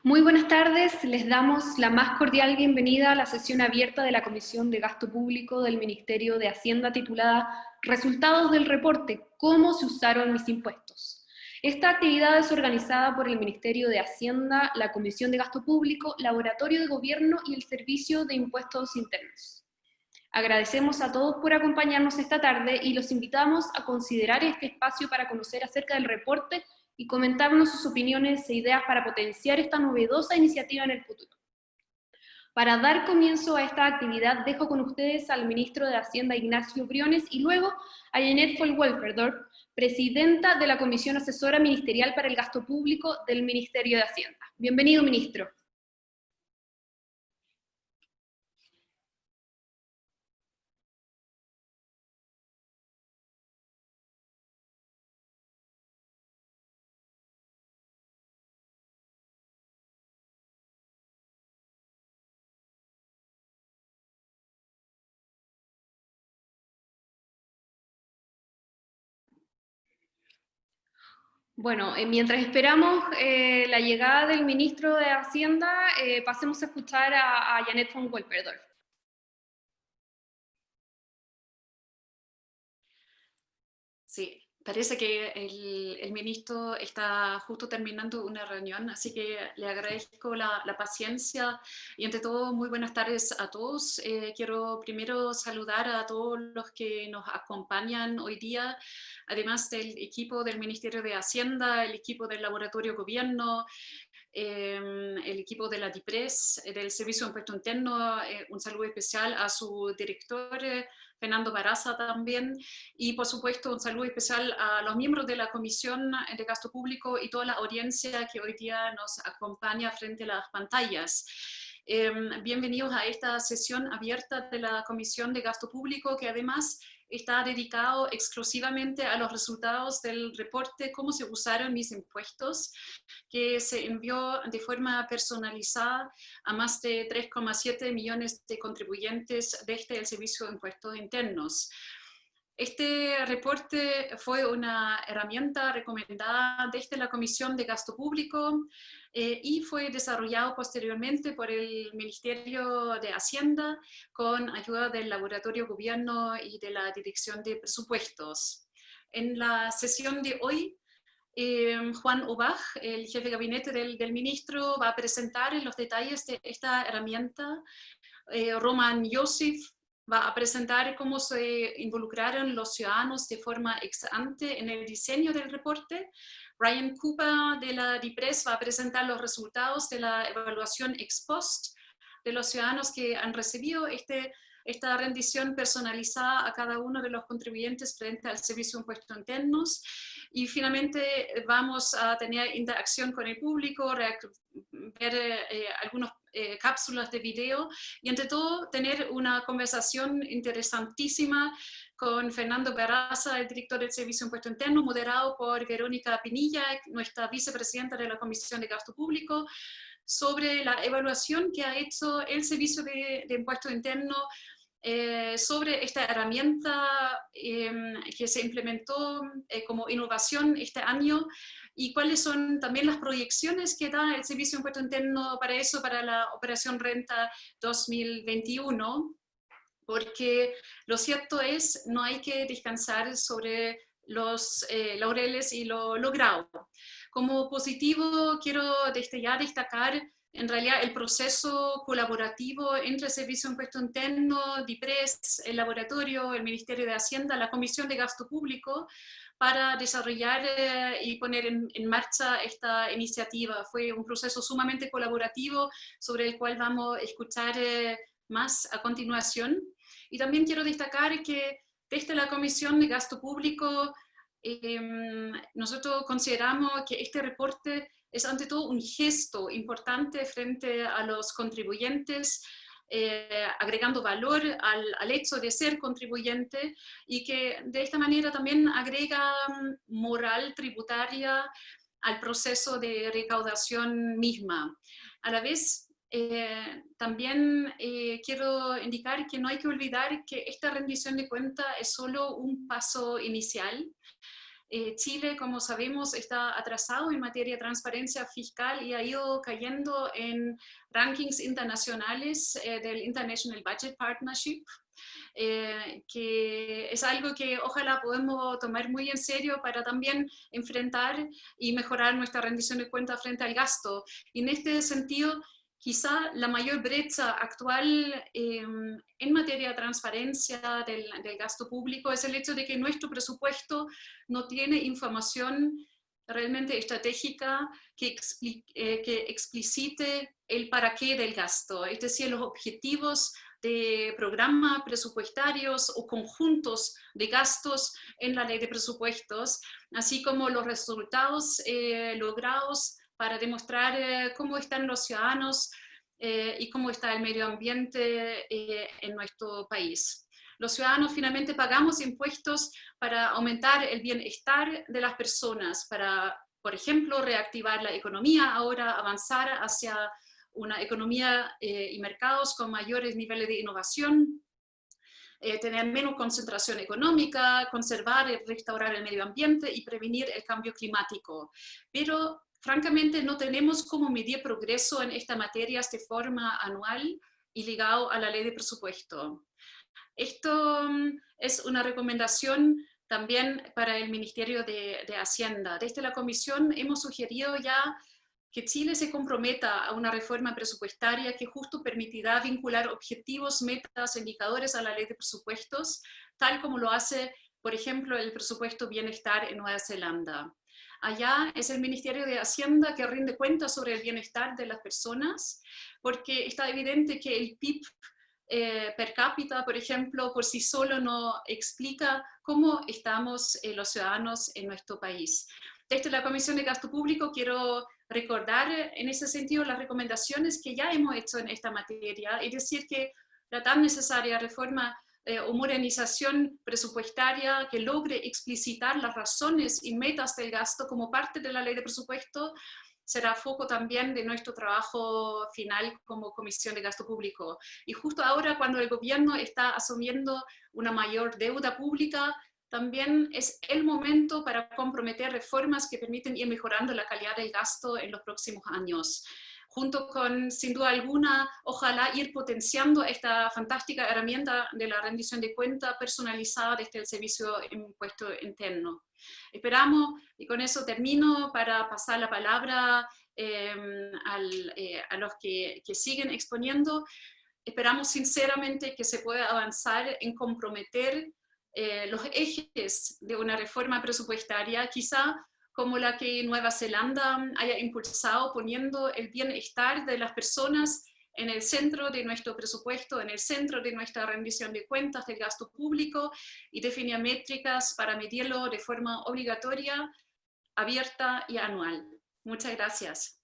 Muy buenas tardes, les damos la más cordial bienvenida a la sesión abierta de la Comisión de Gasto Público del Ministerio de Hacienda titulada Resultados del reporte, ¿cómo se usaron mis impuestos? Esta actividad es organizada por el Ministerio de Hacienda, la Comisión de Gasto Público, Laboratorio de Gobierno y el Servicio de Impuestos Internos. Agradecemos a todos por acompañarnos esta tarde y los invitamos a considerar este espacio para conocer acerca del reporte y comentarnos sus opiniones e ideas para potenciar esta novedosa iniciativa en el futuro. Para dar comienzo a esta actividad, dejo con ustedes al ministro de Hacienda, Ignacio Briones, y luego a Jeanette Folwelferdorf, presidenta de la Comisión Asesora Ministerial para el Gasto Público del Ministerio de Hacienda. Bienvenido, ministro. Bueno, mientras esperamos la llegada del ministro de Hacienda, pasemos a escuchar a Jeanette von Wolperdorf. Sí, parece que el ministro está justo terminando una reunión, así que le agradezco la paciencia y ante todo muy buenas tardes a todos. Quiero primero saludar a todos los que nos acompañan hoy día, además del equipo del Ministerio de Hacienda, el equipo del Laboratorio de Gobierno, el equipo de la DIPRES, del Servicio de Impuesto Interno. Un saludo especial a su director, Fernando Barraza también, y por supuesto un saludo especial a los miembros de la Comisión de Gasto Público y toda la audiencia que hoy día nos acompaña frente a las pantallas. Bienvenidos a esta sesión abierta de la Comisión de Gasto Público, que además está dedicado exclusivamente a los resultados del reporte Cómo se usaron mis impuestos, que se envió de forma personalizada a más de 3,7 millones de contribuyentes desde el Servicio de Impuestos Internos. Este reporte fue una herramienta recomendada desde la Comisión de Gasto Público y fue desarrollado posteriormente por el Ministerio de Hacienda con ayuda del Laboratorio de Gobierno y de la Dirección de Presupuestos. En la sesión de hoy, Juan Obaj, el jefe de gabinete del ministro, va a presentar los detalles de esta herramienta. Roman Yosif va a presentar cómo se involucraron los ciudadanos de forma ex ante en el diseño del reporte. Ryan Cooper de la DIPRES va a presentar los resultados de la evaluación ex post de los ciudadanos que han recibido esta rendición personalizada a cada uno de los contribuyentes frente al Servicio de Impuestos Internos. Y finalmente vamos a tener interacción con el público, ver algunas cápsulas de video y entre todo tener una conversación interesantísima con Fernando Barraza, el director del Servicio de Impuestos Internos, moderado por Verónica Pinilla, nuestra vicepresidenta de la Comisión de Gasto Público, sobre la evaluación que ha hecho el Servicio de Impuestos Internos sobre esta herramienta que se implementó como innovación este año y cuáles son también las proyecciones que da el Servicio de Impuesto Interno para eso, para la Operación Renta 2021, porque lo cierto es, no hay que descansar sobre los laureles y lo logrado. Como positivo, quiero desde ya destacar en realidad el proceso colaborativo entre el Servicio de Impuesto Interno, DIPRES, el laboratorio, el Ministerio de Hacienda, la Comisión de Gasto Público, para desarrollar y poner en marcha esta iniciativa. Fue un proceso sumamente colaborativo sobre el cual vamos a escuchar más a continuación. Y también quiero destacar que desde la Comisión de Gasto Público nosotros consideramos que este reporte es ante todo un gesto importante frente a los contribuyentes, agregando valor al hecho de ser contribuyente y que de esta manera también agrega moral tributaria al proceso de recaudación misma. A la vez, también quiero indicar que no hay que olvidar que esta rendición de cuenta es solo un paso inicial. Chile, como sabemos, está atrasado en materia de transparencia fiscal y ha ido cayendo en rankings internacionales del International Budget Partnership, que es algo que ojalá podamos tomar muy en serio para también enfrentar y mejorar nuestra rendición de cuentas frente al gasto. Y en este sentido, quizá la mayor brecha actual en materia de transparencia del gasto público es el hecho de que nuestro presupuesto no tiene información realmente estratégica que explicite el para qué del gasto, es decir, los objetivos de programas presupuestarios o conjuntos de gastos en la ley de presupuestos, así como los resultados logrados para demostrar cómo están los ciudadanos y cómo está el medio ambiente en nuestro país. Los ciudadanos finalmente pagamos impuestos para aumentar el bienestar de las personas, para, por ejemplo, reactivar la economía, ahora avanzar hacia una economía y mercados con mayores niveles de innovación, tener menos concentración económica, conservar y restaurar el medio ambiente y prevenir el cambio climático. Pero francamente no tenemos cómo medir progreso en esta materia de forma anual y ligado a la ley de presupuesto. Esto es una recomendación también para el Ministerio de Hacienda. Desde la Comisión hemos sugerido ya que Chile se comprometa a una reforma presupuestaria que justo permitirá vincular objetivos, metas, indicadores a la ley de presupuestos, tal como lo hace, por ejemplo, el presupuesto bienestar en Nueva Zelanda. Allá es el Ministerio de Hacienda que rinde cuentas sobre el bienestar de las personas, porque está evidente que el PIB per cápita, por ejemplo, por sí solo no explica cómo estamos los ciudadanos en nuestro país. Desde la Comisión de Gasto Público quiero recordar en ese sentido las recomendaciones que ya hemos hecho en esta materia, es decir, que la tan necesaria reforma o modernización presupuestaria que logre explicitar las razones y metas del gasto como parte de la ley de presupuesto será foco también de nuestro trabajo final como Comisión de Gasto Público. Y justo ahora, cuando el gobierno está asumiendo una mayor deuda pública, también es el momento para comprometer reformas que permiten ir mejorando la calidad del gasto en los próximos años. Junto con, sin duda alguna, ojalá ir potenciando esta fantástica herramienta de la rendición de cuentas personalizada desde el Servicio de Impuesto Interno. Esperamos, y con eso termino, para pasar la palabra a los que siguen exponiendo. Esperamos sinceramente que se pueda avanzar en comprometer los ejes de una reforma presupuestaria, quizá como la que Nueva Zelanda haya impulsado, poniendo el bienestar de las personas en el centro de nuestro presupuesto, en el centro de nuestra rendición de cuentas del gasto público y definir métricas para medirlo de forma obligatoria, abierta y anual. Muchas gracias.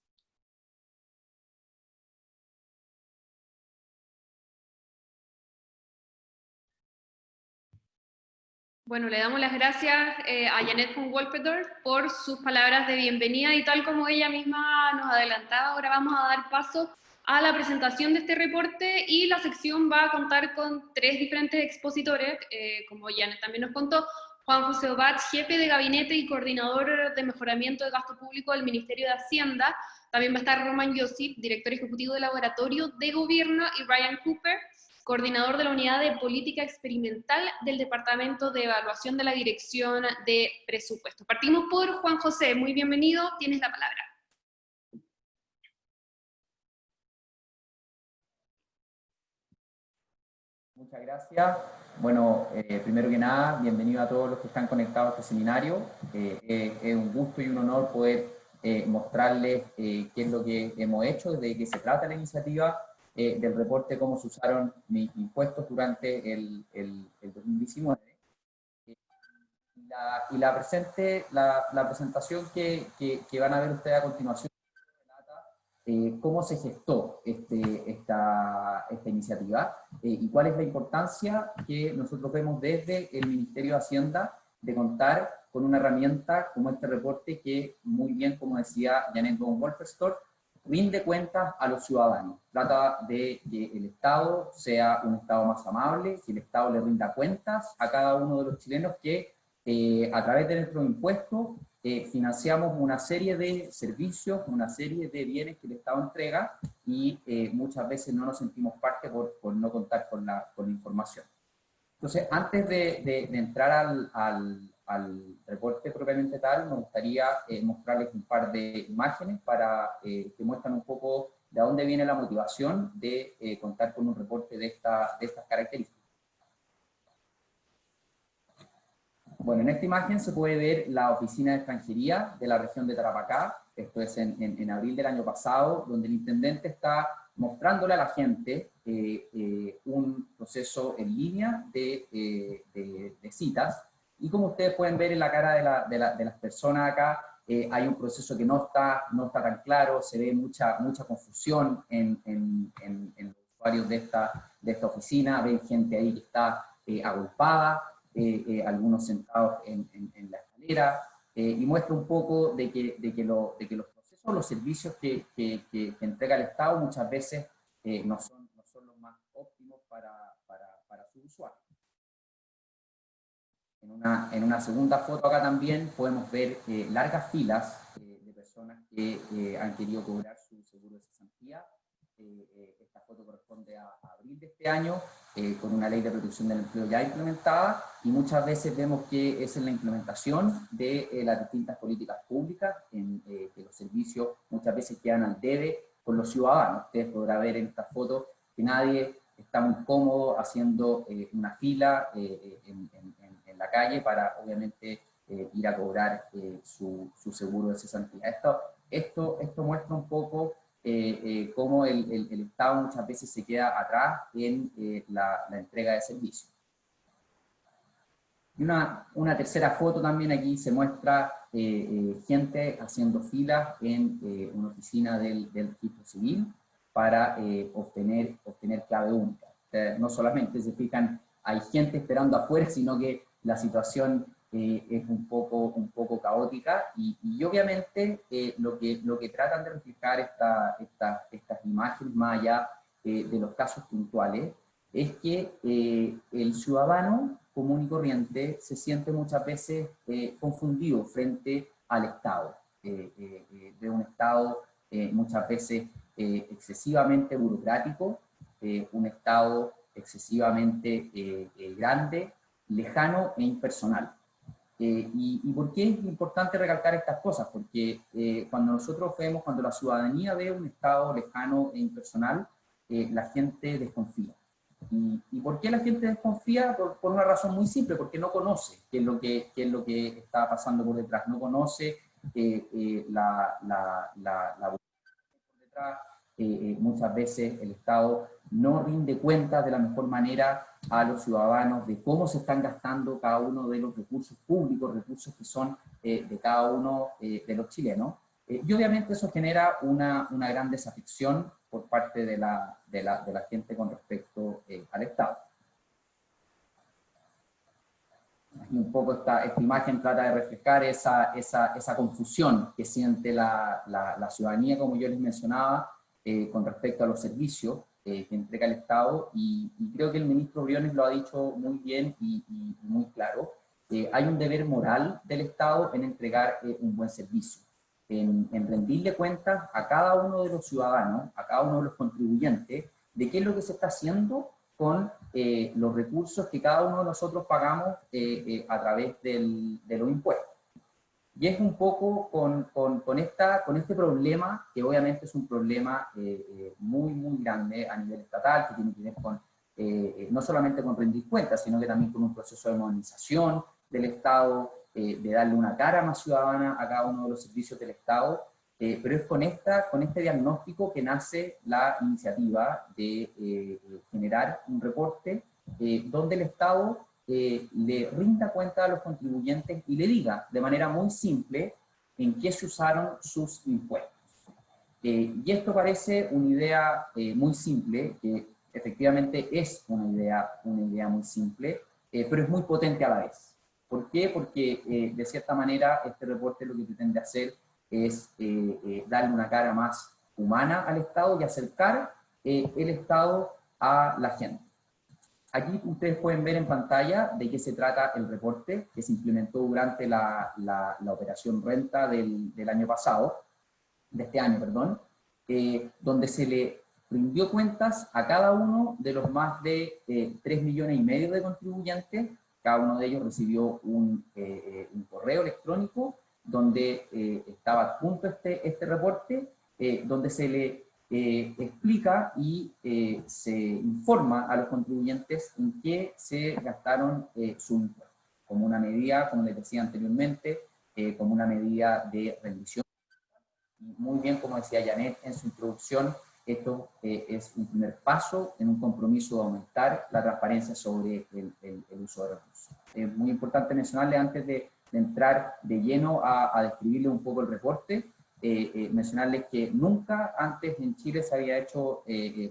Bueno, le damos las gracias a Janet von Wolperdorf por sus palabras de bienvenida y tal como ella misma nos adelantaba, ahora vamos a dar paso a la presentación de este reporte y la sección va a contar con 3 diferentes expositores, como Janet también nos contó, Juan José Obach, jefe de gabinete y coordinador de mejoramiento de gasto público del Ministerio de Hacienda, también va a estar Roman Josip, director ejecutivo del Laboratorio de Gobierno, y Ryan Cooper, coordinador de la Unidad de Política Experimental del Departamento de Evaluación de la Dirección de Presupuestos. Partimos por Juan José, muy bienvenido, tienes la palabra. Muchas gracias. Bueno, primero que nada, bienvenido a todos los que están conectados a este seminario. Es un gusto y un honor poder mostrarles qué es lo que hemos hecho, desde qué se trata la iniciativa del reporte, cómo se usaron mis impuestos durante el 2019. Y la presentación que van a ver ustedes a continuación, cómo se gestó esta iniciativa y cuál es la importancia que nosotros vemos desde el Ministerio de Hacienda de contar con una herramienta como este reporte que, muy bien, como decía Janet von Wolferdorf, rinde cuentas a los ciudadanos. Trata de que el Estado sea un Estado más amable, que el Estado le rinda cuentas a cada uno de los chilenos que a través de nuestros impuestos, financiamos una serie de servicios, una serie de bienes que el Estado entrega y muchas veces no nos sentimos parte por no contar con la información. Entonces, antes de entrar al reporte propiamente tal, me gustaría mostrarles un par de imágenes para que muestren un poco de dónde viene la motivación de contar con un reporte de estas características. Bueno, en esta imagen se puede ver la oficina de extranjería de la región de Tarapacá. Esto es en abril del año pasado, donde el intendente está mostrándole a la gente un proceso en línea de citas. Y como ustedes pueden ver en la cara de las personas acá, hay un proceso que no está tan claro, se ve mucha confusión en los usuarios de esta oficina, ven gente ahí que está agrupada, algunos sentados en la escalera, y muestra un poco de que los procesos, los servicios que entrega el Estado muchas veces no son los más óptimos para sus usuarios. En una segunda foto acá también podemos ver largas filas de personas que han querido cobrar su seguro de cesantía. Esta foto corresponde a abril de este año, con una ley de protección del empleo ya implementada, y muchas veces vemos que es en la implementación de las distintas políticas públicas, que los servicios muchas veces quedan al debe con los ciudadanos. Ustedes podrán ver en esta foto que nadie está muy cómodo haciendo una fila en la calle para, obviamente, ir a cobrar su seguro de cesantía. Esto muestra un poco cómo el Estado muchas veces se queda atrás en la entrega de servicios. Y una tercera foto también aquí se muestra gente haciendo filas en una oficina del registro civil para obtener clave única. No solamente se fijan, hay gente esperando afuera, sino que la situación es un poco caótica, y obviamente lo que tratan de reflejar estas imágenes, más allá de los casos puntuales, es que el ciudadano común y corriente se siente muchas veces confundido frente al Estado, de un Estado muchas veces excesivamente burocrático, un Estado excesivamente grande, lejano e impersonal. ¿Y por qué es importante recalcar estas cosas? Porque cuando nosotros vemos, cuando la ciudadanía ve un Estado lejano e impersonal, la gente desconfía. ¿Y por qué la gente desconfía? Por una razón muy simple, porque no conoce qué es lo que está pasando por detrás, no conoce la por detrás. Muchas veces el Estado no rinde cuentas de la mejor manera a los ciudadanos de cómo se están gastando cada uno de los recursos públicos, recursos que son de cada uno de los chilenos. Y obviamente eso genera una gran desafección por parte de la gente con respecto al Estado. Aquí un poco esta imagen trata de reflejar esa confusión que siente la ciudadanía, como yo les mencionaba, con respecto a los servicios que entrega el Estado, y creo que el ministro Briones lo ha dicho muy bien y muy claro. Hay un deber moral del Estado en entregar un buen servicio, en rendirle cuentas a cada uno de los ciudadanos, a cada uno de los contribuyentes, de qué es lo que se está haciendo con los recursos que cada uno de nosotros pagamos a través de los impuestos. Y es un poco con este problema, que obviamente es un problema muy grande a nivel estatal, que tiene que ver con, no solamente con rendir cuentas, sino que también con un proceso de modernización del Estado, de darle una cara más ciudadana a cada uno de los servicios del Estado, pero es con este diagnóstico que nace la iniciativa de generar un reporte donde el Estado le rinda cuenta a los contribuyentes y le diga de manera muy simple en qué se usaron sus impuestos. Y esto parece una idea muy simple, que efectivamente es una idea muy simple, pero es muy potente a la vez. ¿Por qué? Porque de cierta manera este reporte lo que pretende hacer es darle una cara más humana al Estado y acercar el Estado a la gente. Aquí ustedes pueden ver en pantalla de qué se trata el reporte que se implementó durante la operación renta del año pasado, de este año, perdón, donde se le rindió cuentas a cada uno de los más de 3,5 millones de contribuyentes. Cada uno de ellos recibió un correo electrónico donde estaba adjunto este reporte, donde se le explica y se informa a los contribuyentes en qué se gastaron su impuesto, como una medida, como les decía anteriormente, como una medida de rendición. Muy bien, como decía Janet en su introducción, esto es un primer paso en un compromiso de aumentar la transparencia sobre el uso de recursos. Es muy importante mencionarle, antes de entrar de lleno a describirle un poco el reporte, mencionarles que nunca antes en Chile se había hecho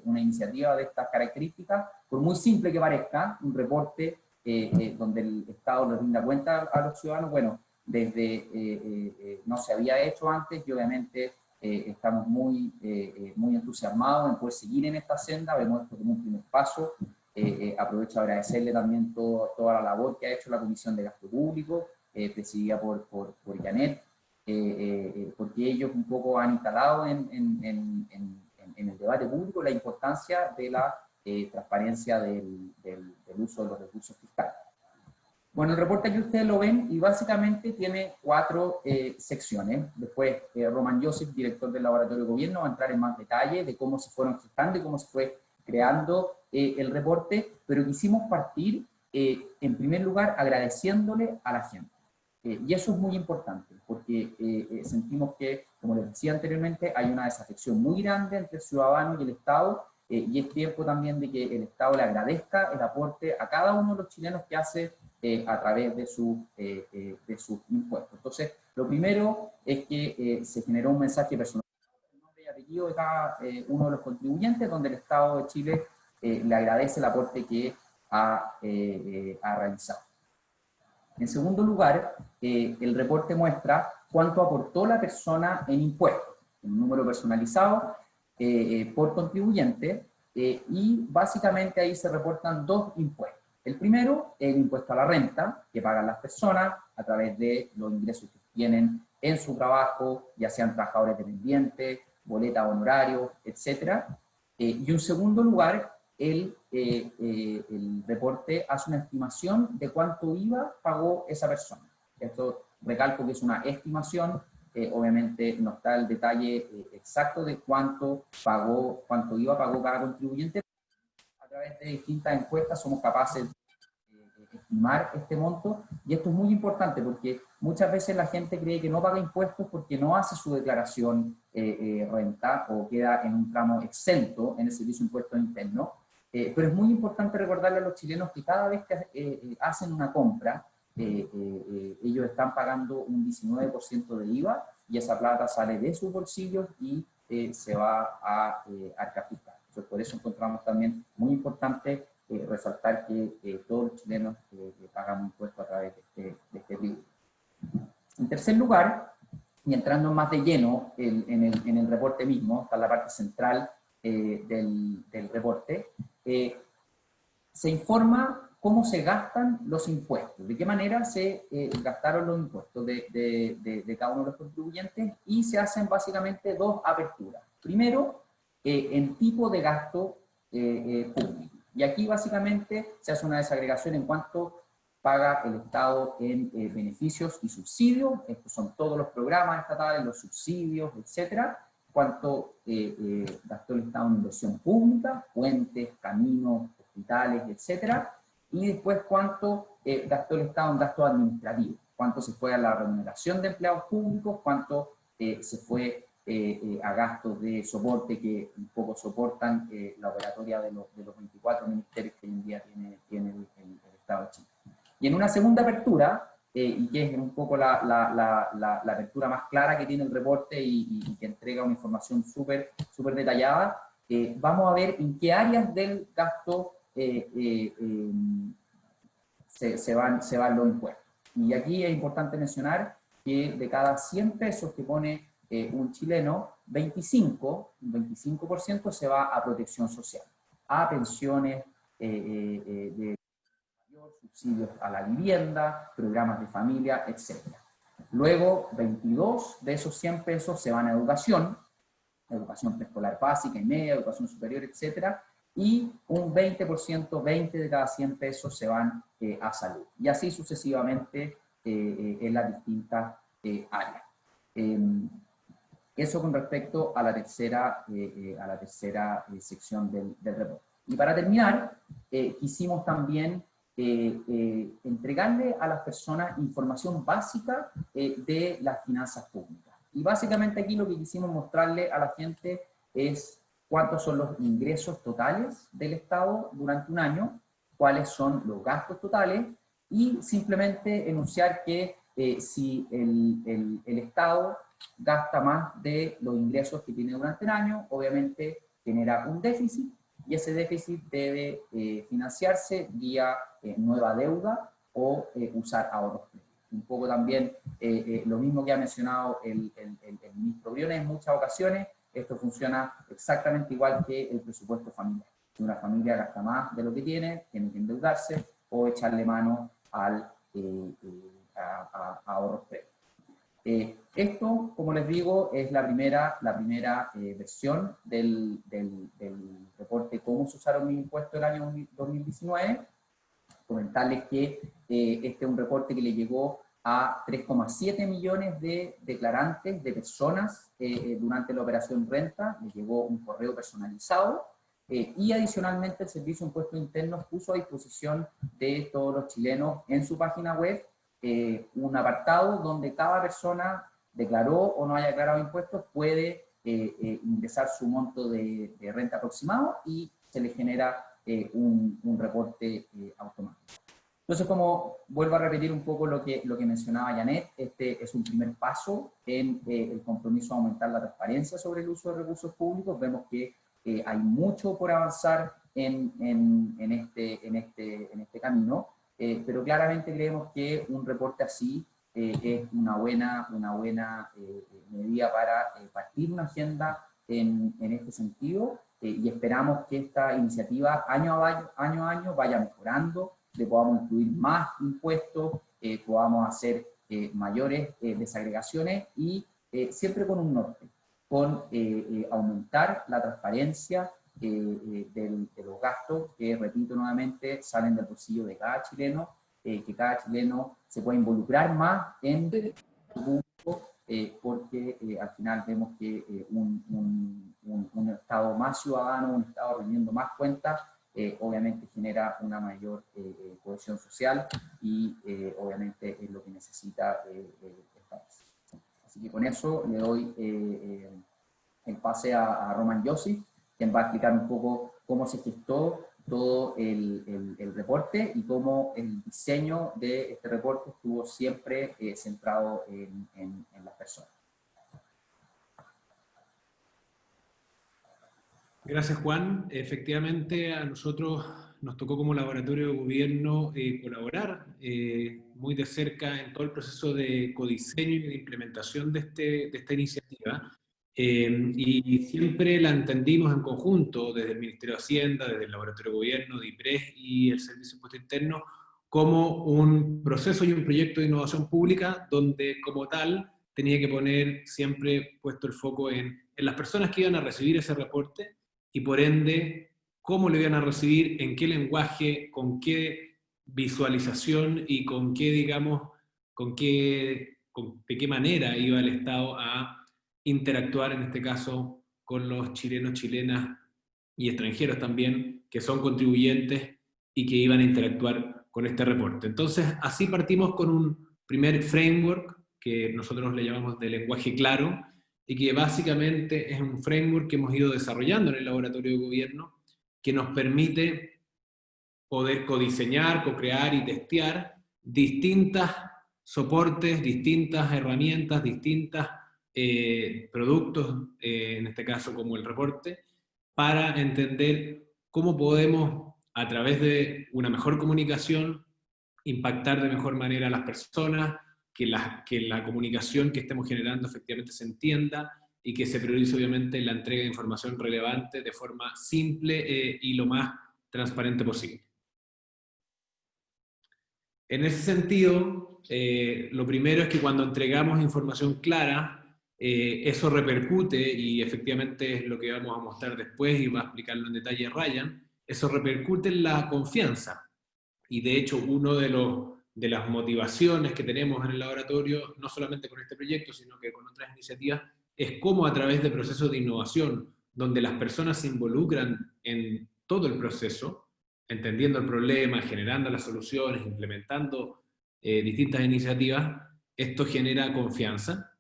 una iniciativa de estas características, por muy simple que parezca, un reporte donde el Estado le rinda cuenta a los ciudadanos. Bueno, no se había hecho antes y obviamente estamos muy entusiasmados en poder seguir en esta senda. Vemos esto como un primer paso. Aprovecho a agradecerle también toda la labor que ha hecho la Comisión de Gasto Público, presidida por Janet, porque ellos un poco han instalado en el debate público la importancia de la transparencia del uso de los recursos fiscales. Bueno, el reporte aquí ustedes lo ven y básicamente tiene 4 secciones. Después Roman Joseph, director del Laboratorio de Gobierno, va a entrar en más detalle de cómo se fueron gestando y cómo se fue creando el reporte, pero quisimos partir en primer lugar agradeciéndole a la gente. Y eso es muy importante, porque sentimos que, como les decía anteriormente, hay una desafección muy grande entre el ciudadano y el Estado, y es tiempo también de que el Estado le agradezca el aporte a cada uno de los chilenos que hace a través de sus impuestos. Entonces, lo primero es que se generó un mensaje personal, el nombre y apellido de cada uno de los contribuyentes, donde el Estado de Chile le agradece el aporte que ha realizado. En segundo lugar, el reporte muestra cuánto aportó la persona en impuestos, un número personalizado por contribuyente, y básicamente ahí se reportan 2 impuestos. El primero, el impuesto a la renta, que pagan las personas a través de los ingresos que tienen en su trabajo, ya sean trabajadores dependientes, boletas, honorarios, etc. Y en segundo lugar, el reporte hace una estimación de cuánto IVA pagó esa persona. Esto, recalco que es una estimación, obviamente no está el detalle exacto de cuánto IVA pagó cada contribuyente. A través de distintas encuestas somos capaces de estimar este monto, y esto es muy importante porque muchas veces la gente cree que no paga impuestos porque no hace su declaración renta o queda en un tramo exento en el servicio de impuestos internos. Pero es muy importante recordarle a los chilenos que cada vez que hacen una compra, ellos están pagando un 19% de IVA, y esa plata sale de sus bolsillos y se va a arcar fiscal. Entonces, por eso encontramos también muy importante resaltar que todos los chilenos pagamos impuestos a través de este tributo. En tercer lugar, y entrando más de lleno en el reporte mismo, está la parte central del reporte, se informa cómo se gastan los impuestos, de qué manera se gastaron los impuestos de cada uno de los contribuyentes, y se hacen básicamente 2 aperturas. Primero, en tipo de gasto público. Y aquí básicamente se hace una desagregación en cuanto paga el Estado en beneficios y subsidios. Estos son todos los programas estatales, los subsidios, etcétera. Cuánto gastó el Estado en inversión pública, puentes, caminos, hospitales, etcétera. Y después cuánto gastó el Estado en gasto administrativo, cuánto se fue a la remuneración de empleados públicos, cuánto se fue a gastos de soporte que un poco soportan la operatoria de los 24 ministerios que hoy en día tiene el Estado de Chile. Y en una segunda apertura, y que es un poco la apertura más clara que tiene el reporte y que entrega una información súper detallada, vamos a ver en qué áreas del gasto se van los impuestos. Y aquí es importante mencionar que de cada 100 pesos que pone un chileno, un 25% se va a protección social, a pensiones, de subsidios a la vivienda, programas de familia, etc. Luego, 22 de esos 100 pesos se van a educación preescolar básica y media, educación superior, etc. Y un 20%, 20 de cada 100 pesos se van a salud. Y así sucesivamente en las distintas áreas. Eso con respecto a la tercera sección del reporte. Y para terminar, quisimos también entregarle a las personas información básica de las finanzas públicas. Y básicamente aquí lo que quisimos mostrarle a la gente es cuántos son los ingresos totales del Estado durante un año, cuáles son los gastos totales, y simplemente enunciar que si el Estado gasta más de los ingresos que tiene durante el año, obviamente genera un déficit, y ese déficit debe financiarse vía nueva deuda o usar ahorros. Un poco también lo mismo que ha mencionado el ministro Briones en muchas ocasiones, esto funciona exactamente igual que el presupuesto familiar. Si una familia gasta más de lo que tiene que endeudarse o echarle mano a ahorros previos. Esto, como les digo, es la primera versión del reporte Cómo se usaron mis impuestos el año 2019. Comentarles que este es un reporte que le llegó a 3,7 millones de declarantes, de personas, durante la operación Renta. Les llegó un correo personalizado, y adicionalmente el Servicio de Impuestos Internos puso a disposición de todos los chilenos en su página web un apartado donde cada persona declaró o no haya declarado impuestos, puede ingresar su monto de renta aproximado y se le genera un reporte automático. Entonces, como vuelvo a repetir un poco lo que mencionaba Janet, este es un primer paso en el compromiso a aumentar la transparencia sobre el uso de recursos públicos. Vemos que hay mucho por avanzar en este camino, pero claramente creemos que un reporte así es una buena medida para partir una agenda en este sentido, y esperamos que esta iniciativa año a año vaya mejorando, le podamos incluir más impuestos, podamos hacer mayores desagregaciones, y siempre con un norte, con aumentar la transparencia de los gastos que, repito nuevamente, salen del bolsillo de cada chileno, que cada chileno se pueda involucrar más en el público, porque al final vemos que un Estado más ciudadano, un Estado rindiendo más cuentas, obviamente genera una mayor cohesión social, y obviamente es lo que necesita el país. Así que con eso le doy el pase a Roman Joseph, quien va a explicar un poco cómo se gestó todo el reporte y cómo el diseño de este reporte estuvo siempre centrado en las personas. Gracias, Juan. Efectivamente, a nosotros nos tocó como laboratorio de gobierno colaborar muy de cerca en todo el proceso de codiseño y de implementación de esta iniciativa. Y siempre la entendimos en conjunto, desde el Ministerio de Hacienda, desde el Laboratorio de Gobierno, de IPRES y el Servicio de Impuestos Internos, como un proceso y un proyecto de innovación pública donde, como tal, tenía que poner siempre puesto el foco en las personas que iban a recibir ese reporte, y por ende, cómo lo iban a recibir, en qué lenguaje, con qué visualización y con qué, digamos, de qué manera iba el Estado a interactuar, en este caso, con los chilenos, chilenas y extranjeros también, que son contribuyentes y que iban a interactuar con este reporte. Entonces, así partimos con un primer framework, que nosotros le llamamos de lenguaje claro, y que básicamente es un framework que hemos ido desarrollando en el laboratorio de gobierno, que nos permite poder codiseñar, co-crear y testear distintas soportes, distintas herramientas, distintas productos, en este caso como el reporte, para entender cómo podemos, a través de una mejor comunicación, impactar de mejor manera a las personas, que la comunicación que estemos generando efectivamente se entienda, y que se priorice obviamente la entrega de información relevante de forma simple y lo más transparente posible. En ese sentido, lo primero es que cuando entregamos información clara, eso repercute, y efectivamente es lo que vamos a mostrar después y va a explicarlo en detalle Ryan, eso repercute en la confianza. Y de hecho, uno de las motivaciones que tenemos en el laboratorio, no solamente con este proyecto, sino que con otras iniciativas, es cómo a través de procesos de innovación, donde las personas se involucran en todo el proceso, entendiendo el problema, generando las soluciones, implementando distintas iniciativas, esto genera confianza.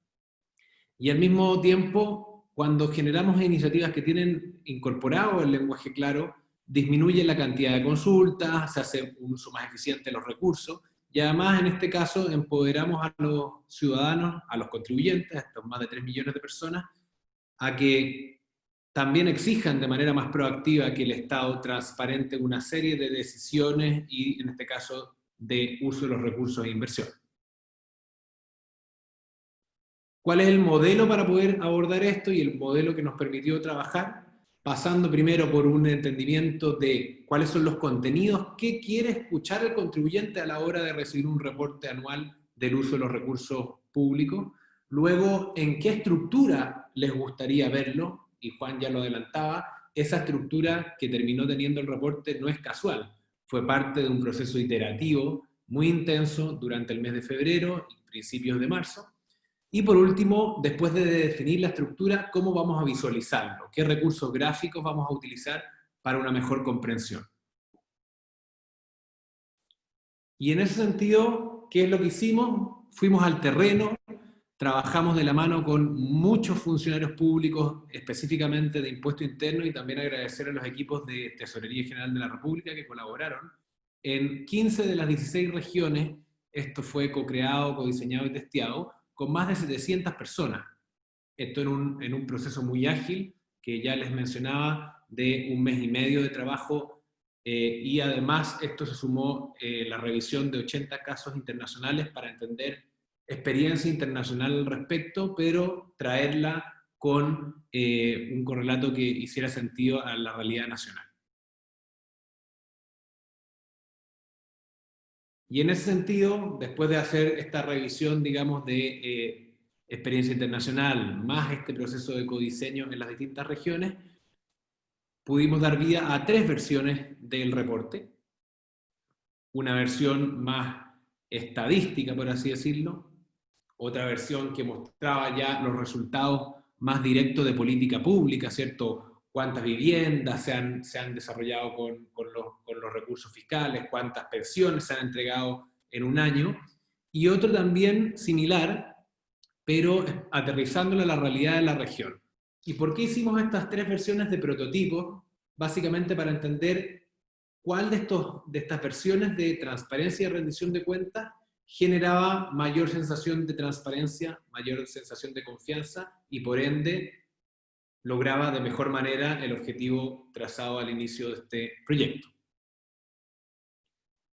Y al mismo tiempo, cuando generamos iniciativas que tienen incorporado el lenguaje claro, disminuye la cantidad de consultas, se hace un uso más eficiente de los recursos, y además en este caso empoderamos a los ciudadanos, a los contribuyentes, a estos más de 3 millones de personas, a que también exijan de manera más proactiva que el Estado transparente una serie de decisiones y, en este caso, de uso de los recursos e inversión. ¿Cuál es el modelo para poder abordar esto y el modelo que nos permitió trabajar? Pasando primero por un entendimiento de cuáles son los contenidos, qué quiere escuchar el contribuyente a la hora de recibir un reporte anual del uso de los recursos públicos. Luego, en qué estructura les gustaría verlo, y Juan ya lo adelantaba, esa estructura que terminó teniendo el reporte no es casual, fue parte de un proceso iterativo muy intenso durante el mes de febrero y principios de marzo. Y por último, después de definir la estructura, ¿cómo vamos a visualizarlo? ¿Qué recursos gráficos vamos a utilizar para una mejor comprensión? Y en ese sentido, ¿qué es lo que hicimos? Fuimos al terreno, trabajamos de la mano con muchos funcionarios públicos, específicamente de Impuesto Interno, y también agradecer a los equipos de Tesorería General de la República que colaboraron. En 15 de las 16 regiones, esto fue co-creado, codiseñado y testeado, con más de 700 personas. Esto en un proceso muy ágil, que ya les mencionaba, de 1 mes y medio de trabajo, y además esto se sumó la revisión de 80 casos internacionales para entender experiencia internacional al respecto, pero traerla con un correlato que hiciera sentido a la realidad nacional. Y en ese sentido, después de hacer esta revisión, digamos, de experiencia internacional, más este proceso de codiseño en las distintas regiones, pudimos dar vida a 3 versiones del reporte. Una versión más estadística, por así decirlo, otra versión que mostraba ya los resultados más directos de política pública, ¿cierto? Cuántas viviendas se han desarrollado con los recursos fiscales, cuántas pensiones se han entregado en un año, y otro también similar, pero aterrizándolo a la realidad de la región. ¿Y por qué hicimos estas 3 versiones de prototipo? Básicamente para entender cuál de estas versiones de transparencia y rendición de cuentas generaba mayor sensación de transparencia, mayor sensación de confianza, y por ende lograba de mejor manera el objetivo trazado al inicio de este proyecto.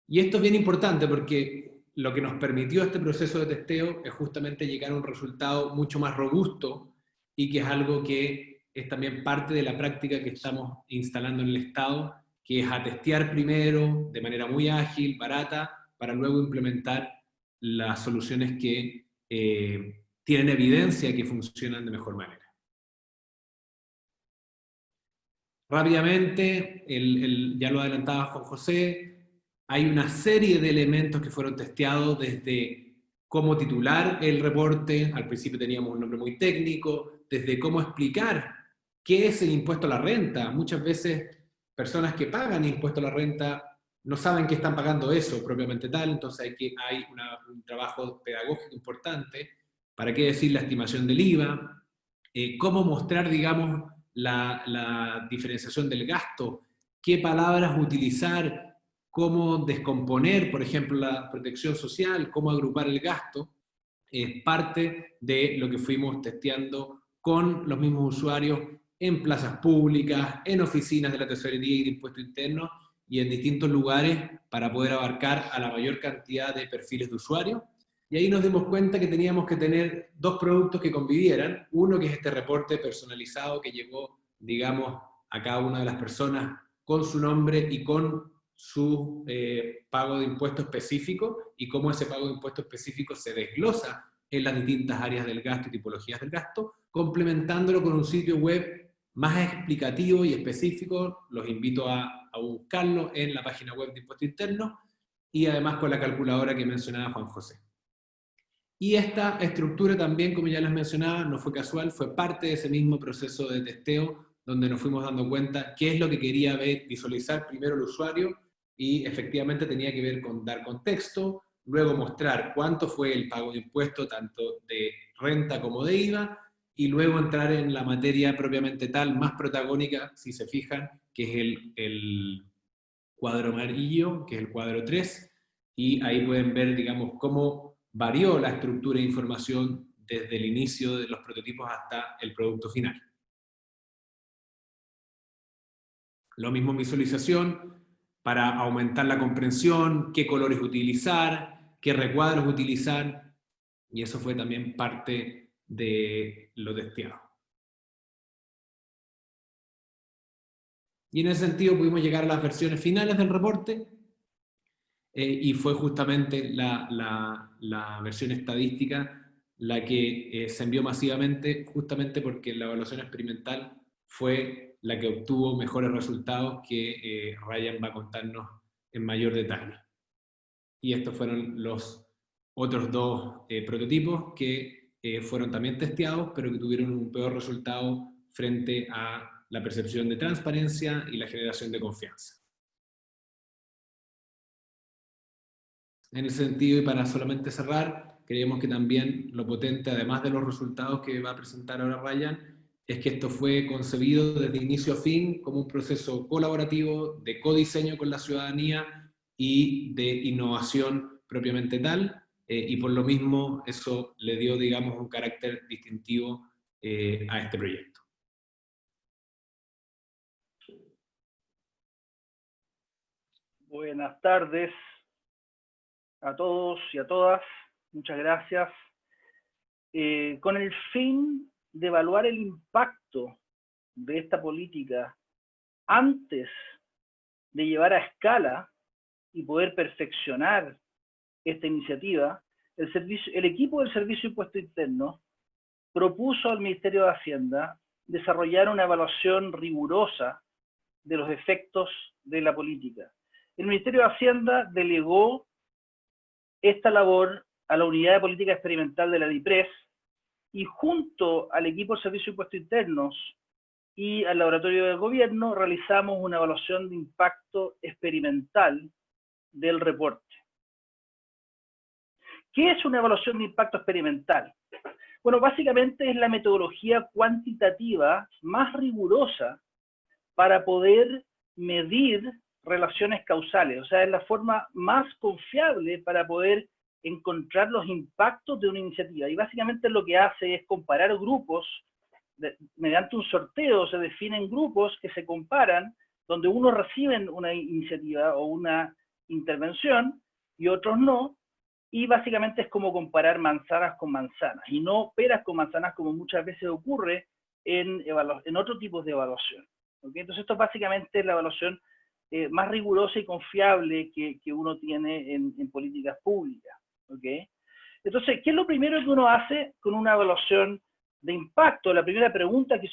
Y esto es bien importante porque lo que nos permitió este proceso de testeo es justamente llegar a un resultado mucho más robusto, y que es algo que es también parte de la práctica que estamos instalando en el Estado, que es atestear primero de manera muy ágil, barata, para luego implementar las soluciones que tienen evidencia que funcionan de mejor manera. Rápidamente, ya lo adelantaba Juan José, hay una serie de elementos que fueron testeados desde cómo titular el reporte, al principio teníamos un nombre muy técnico, desde cómo explicar qué es el impuesto a la renta. Muchas veces personas que pagan impuesto a la renta no saben que están pagando eso propiamente tal, entonces hay un trabajo pedagógico importante. ¿Para qué decir la estimación del IVA? Cómo mostrar, digamos, la diferenciación del gasto, qué palabras utilizar, cómo descomponer, por ejemplo, la protección social, cómo agrupar el gasto, es parte de lo que fuimos testeando con los mismos usuarios en plazas públicas, en oficinas de la Tesorería y de Impuesto Interno, y en distintos lugares para poder abarcar a la mayor cantidad de perfiles de usuarios. Y ahí nos dimos cuenta que teníamos que tener 2 productos que convivieran. Uno, que es este reporte personalizado que llegó, digamos, a cada una de las personas con su nombre y con su pago de impuesto específico, y cómo ese pago de impuesto específico se desglosa en las distintas áreas del gasto y tipologías del gasto, complementándolo con un sitio web más explicativo y específico. Los invito a buscarlo en la página web de Impuesto Interno, y además con la calculadora que mencionaba Juan José. Y esta estructura también, como ya les mencionaba, no fue casual, fue parte de ese mismo proceso de testeo, donde nos fuimos dando cuenta qué es lo que quería visualizar primero el usuario, y efectivamente tenía que ver con dar contexto, luego mostrar cuánto fue el pago de impuesto, tanto de renta como de IVA, y luego entrar en la materia propiamente tal, más protagónica, si se fijan, que es el cuadro amarillo, que es el cuadro 3, y ahí pueden ver, digamos, cómo varió la estructura de información desde el inicio de los prototipos hasta el producto final. Lo mismo en visualización, para aumentar la comprensión, qué colores utilizar, qué recuadros utilizar, y eso fue también parte de lo testeado. Y en ese sentido pudimos llegar a las versiones finales del reporte, y fue justamente la versión estadística la que se envió masivamente, justamente porque la evaluación experimental fue la que obtuvo mejores resultados, que Ryan va a contarnos en mayor detalle. Y estos fueron los otros dos prototipos que fueron también testeados, pero que tuvieron un peor resultado frente a la percepción de transparencia y la generación de confianza. En ese sentido, y para solamente cerrar, creemos que también lo potente, además de los resultados que va a presentar ahora Ryan, es que esto fue concebido desde inicio a fin como un proceso colaborativo de codiseño con la ciudadanía y de innovación propiamente tal, y por lo mismo eso le dio, digamos, un carácter distintivo a este proyecto. Buenas tardes a todos y a todas. Muchas gracias. Con el fin de evaluar el impacto de esta política antes de llevar a escala y poder perfeccionar esta iniciativa, el equipo del Servicio de Impuesto Interno propuso al Ministerio de Hacienda desarrollar una evaluación rigurosa de los efectos de la política. El Ministerio de Hacienda delegó esta labor a la Unidad de Política Experimental de la DIPRES, y junto al equipo del Servicio de Impuestos Internos y al Laboratorio del Gobierno realizamos una evaluación de impacto experimental del reporte. ¿Qué es una evaluación de impacto experimental? Bueno, básicamente es la metodología cuantitativa más rigurosa para poder medir relaciones causales, o sea, es la forma más confiable para poder encontrar los impactos de una iniciativa. Y básicamente lo que hace es comparar grupos, mediante un sorteo se definen grupos que se comparan, donde unos reciben una iniciativa o una intervención y otros no, y básicamente es como comparar manzanas con manzanas, y no peras con manzanas como muchas veces ocurre en otro tipo de evaluación. ¿Okay? Entonces esto básicamente es la evaluación más rigurosa y confiable que uno tiene en políticas públicas. ¿Okay? Entonces, ¿qué es lo primero que uno hace con una evaluación de impacto? La primera pregunta que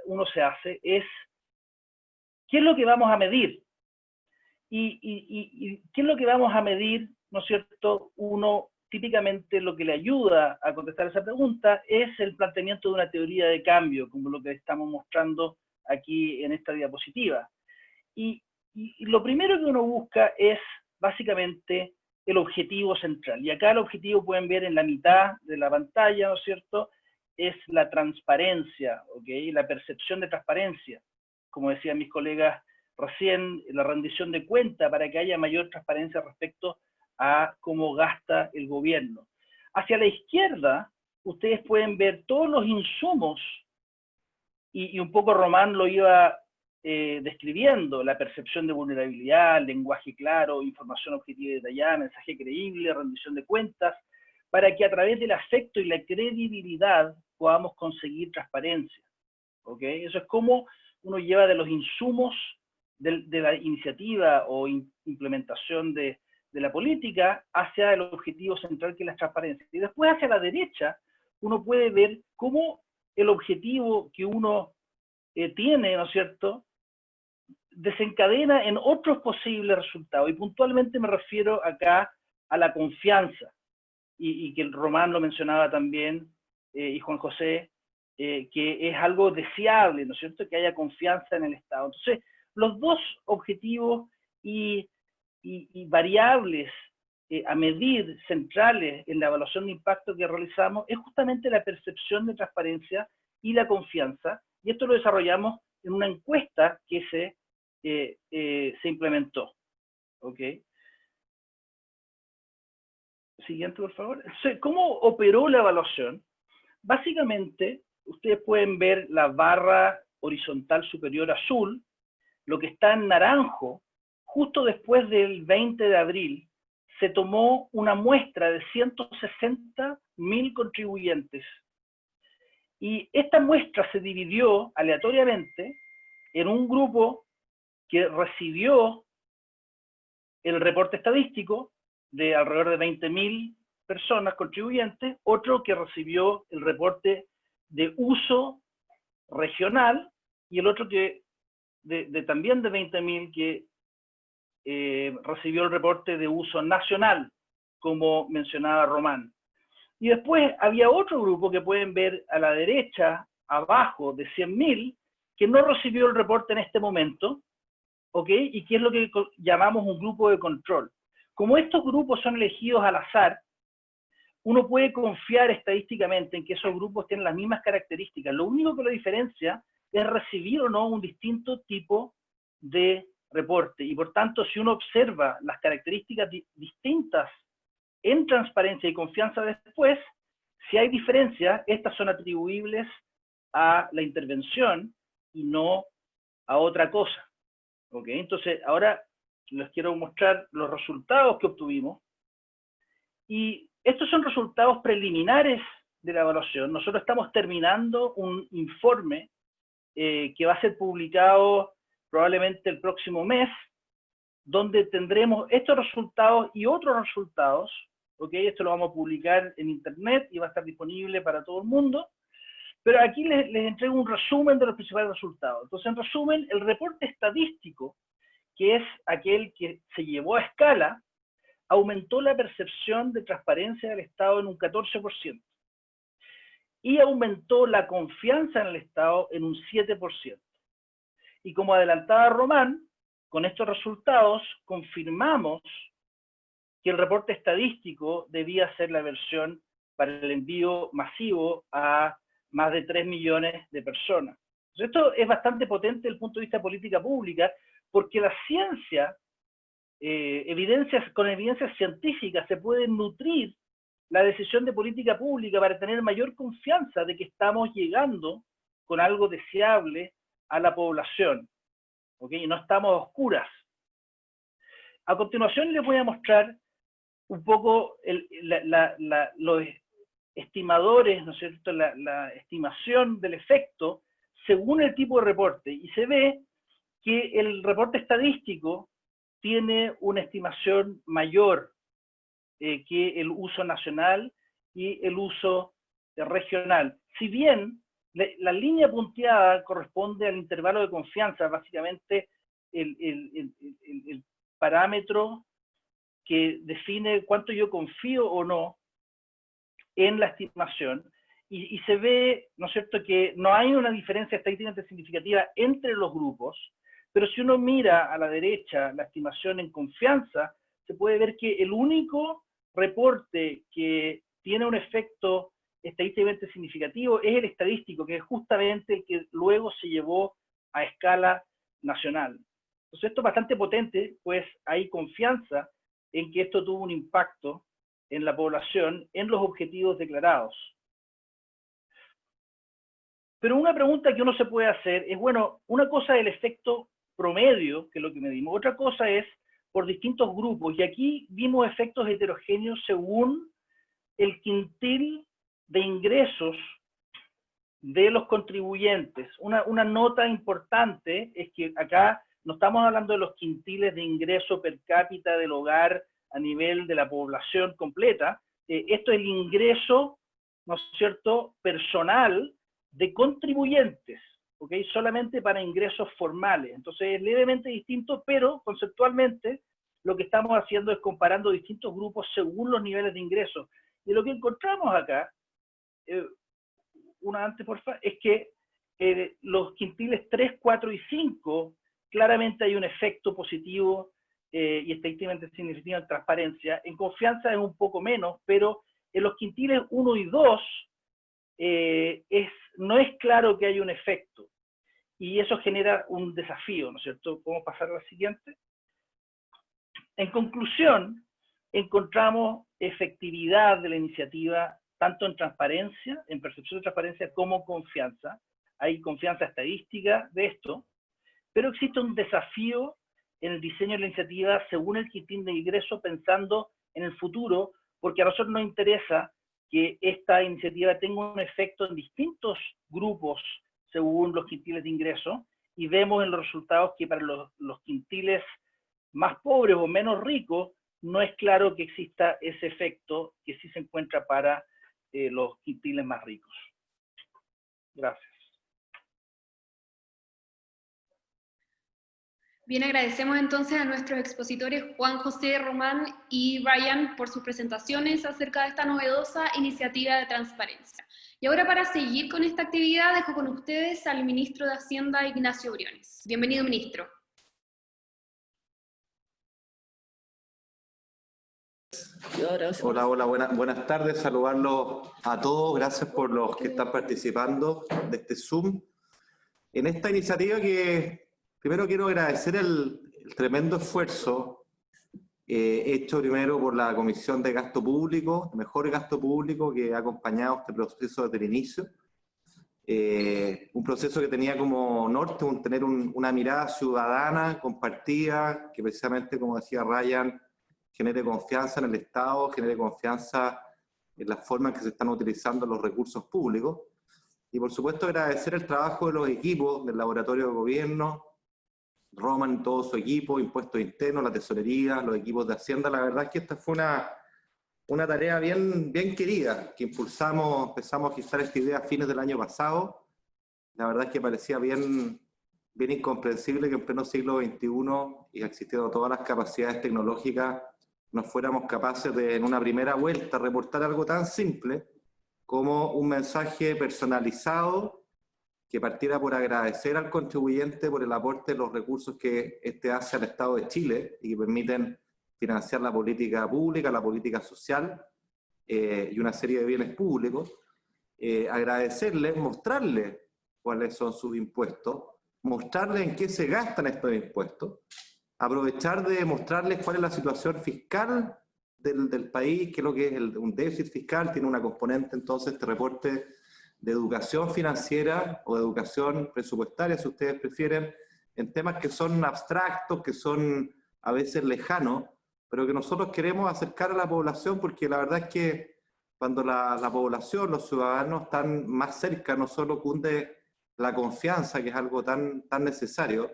uno se hace es, ¿qué es lo que vamos a medir? ¿Y qué es lo que vamos a medir? ¿No es cierto? Uno, típicamente lo que le ayuda a contestar esa pregunta es el planteamiento de una teoría de cambio, como lo que estamos mostrando aquí en esta diapositiva. Y lo primero que uno busca es básicamente el objetivo central. Y acá el objetivo, pueden ver en la mitad de la pantalla, ¿no es cierto?, es la transparencia, ¿ok? La percepción de transparencia. Como decían mis colegas recién, la rendición de cuenta para que haya mayor transparencia respecto a cómo gasta el gobierno. Hacia la izquierda, ustedes pueden ver todos los insumos, y un poco Román lo iba describiendo: la percepción de vulnerabilidad, lenguaje claro, información objetiva y detallada, mensaje creíble, rendición de cuentas, para que a través del afecto y la credibilidad podamos conseguir transparencia. ¿Okay? Eso es como uno lleva de los insumos de la iniciativa o implementación de la política hacia el objetivo central, que es la transparencia. Y después hacia la derecha, uno puede ver cómo el objetivo que uno tiene, ¿no es cierto?, desencadena en otros posibles resultados. Y puntualmente me refiero acá a la confianza, y que el Román lo mencionaba también, y Juan José, que es algo deseable, ¿no es cierto?, que haya confianza en el Estado. Entonces, los dos objetivos y variables a medir centrales en la evaluación de impacto que realizamos es justamente la percepción de transparencia y la confianza, y esto lo desarrollamos en una encuesta que se implementó. ¿Ok? Siguiente, por favor. Entonces, ¿cómo operó la evaluación? Básicamente, ustedes pueden ver la barra horizontal superior azul, lo que está en naranjo. Justo después del 20 de abril, se tomó una muestra de 160.000 contribuyentes. Y esta muestra se dividió aleatoriamente en un grupo que recibió el reporte estadístico de alrededor de 20.000 personas contribuyentes, otro que recibió el reporte de uso regional, y el otro que también de 20.000 que recibió el reporte de uso nacional, como mencionaba Román. Y después había otro grupo que pueden ver a la derecha, abajo, de 100.000, que no recibió el reporte en este momento, ¿ok? Y que es lo que llamamos un grupo de control. Como estos grupos son elegidos al azar, uno puede confiar estadísticamente en que esos grupos tienen las mismas características. Lo único que lo diferencia es recibir o no un distinto tipo de reporte. Y por tanto, si uno observa las características distintas en transparencia y confianza después, si hay diferencias, estas son atribuibles a la intervención y no a otra cosa. ¿Ok? Entonces, ahora les quiero mostrar los resultados que obtuvimos. Y estos son resultados preliminares de la evaluación. Nosotros estamos terminando un informe que va a ser publicado probablemente el próximo mes, donde tendremos estos resultados y otros resultados. ¿Ok? Esto lo vamos a publicar en internet y va a estar disponible para todo el mundo. Pero aquí les entrego un resumen de los principales resultados. Entonces, en resumen, el reporte estadístico, que es aquel que se llevó a escala, aumentó la percepción de transparencia del Estado en un 14%. Y aumentó la confianza en el Estado en un 7%. Y como adelantaba Román, con estos resultados confirmamos que el reporte estadístico debía ser la versión para el envío masivo a más de 3 millones de personas. Entonces, esto es bastante potente desde el punto de vista de política pública, porque la ciencia, con evidencias científicas, se puede nutrir la decisión de política pública para tener mayor confianza de que estamos llegando con algo deseable a la población, ¿ok? Y no estamos a oscuras. A continuación les voy a mostrar un poco los estimadores, ¿no es cierto?, la estimación del efecto según el tipo de reporte. Y se ve que el reporte estadístico tiene una estimación mayor que el uso nacional y el uso regional. Si bien la línea punteada corresponde al intervalo de confianza, básicamente el parámetro que define cuánto yo confío o no en la estimación, y se ve, ¿no es cierto?, que no hay una diferencia estadísticamente significativa entre los grupos, pero si uno mira a la derecha la estimación en confianza, se puede ver que el único reporte que tiene un efecto estadísticamente significativo es el estadístico, que es justamente el que luego se llevó a escala nacional. Entonces esto es bastante potente, pues hay confianza en que esto tuvo un impacto en la población, en los objetivos declarados. Pero una pregunta que uno se puede hacer es, bueno, una cosa es el efecto promedio, que es lo que medimos, otra cosa es por distintos grupos, y aquí vimos efectos heterogéneos según el quintil de ingresos de los contribuyentes. Una nota importante es que acá no estamos hablando de los quintiles de ingreso per cápita del hogar a nivel de la población completa. Esto es el ingreso, ¿no es cierto?, personal de contribuyentes, ¿ok? Solamente para ingresos formales. Entonces es levemente distinto, pero conceptualmente lo que estamos haciendo es comparando distintos grupos según los niveles de ingresos. Y lo que encontramos acá, una antes porfa, es que los quintiles 3, 4 y 5, claramente hay un efecto positivo y estadísticamente significativo en transparencia. En confianza es un poco menos, pero en los quintiles 1 y 2 no es claro que haya un efecto. Y eso genera un desafío, ¿no es cierto? ¿Podemos pasar a la siguiente? En conclusión, encontramos efectividad de la iniciativa tanto en transparencia, en percepción de transparencia, como confianza. Hay confianza estadística de esto, pero existe un desafío en el diseño de la iniciativa según el quintil de ingreso, pensando en el futuro, porque a nosotros nos interesa que esta iniciativa tenga un efecto en distintos grupos según los quintiles de ingreso, y vemos en los resultados que para los quintiles más pobres o menos ricos, no es claro que exista ese efecto que sí se encuentra para los quintiles más ricos. Gracias. Bien, agradecemos entonces a nuestros expositores Juan José, Román y Brian por sus presentaciones acerca de esta novedosa iniciativa de transparencia. Y ahora, para seguir con esta actividad, dejo con ustedes al ministro de Hacienda, Ignacio Briones. Bienvenido, ministro. Hola, buenas tardes, saludarlos a todos, gracias por los que están participando de este Zoom. En esta iniciativa que primero quiero agradecer el tremendo esfuerzo hecho primero por la Comisión de Gasto Público, Mejor Gasto Público, que ha acompañado este proceso desde el inicio. Un proceso que tenía como norte tener una mirada ciudadana, compartida, que precisamente, como decía Ryan, genere confianza en el Estado, genere confianza en la forma en que se están utilizando los recursos públicos. Y por supuesto agradecer el trabajo de los equipos del Laboratorio de Gobierno, Roman, todo su equipo, Impuestos Internos, la Tesorería, los equipos de Hacienda. La verdad es que esta fue una tarea bien querida, que empezamos a gestar esta idea a fines del año pasado. La verdad es que parecía bien incomprensible que en pleno siglo XXI, y existiendo todas las capacidades tecnológicas, no fuéramos capaces de, en una primera vuelta, reportar algo tan simple como un mensaje personalizado que partiera por agradecer al contribuyente por el aporte de los recursos que éste hace al Estado de Chile y que permiten financiar la política pública, la política social y una serie de bienes públicos. Agradecerles, mostrarles cuáles son sus impuestos, mostrarles en qué se gastan estos impuestos, aprovechar de mostrarles cuál es la situación fiscal del país, qué es lo que es un déficit fiscal, tiene una componente entonces este reporte de educación financiera o de educación presupuestaria, si ustedes prefieren, en temas que son abstractos, que son a veces lejanos, pero que nosotros queremos acercar a la población, porque la verdad es que cuando la población, los ciudadanos están más cerca, no solo cunde la confianza, que es algo tan necesario,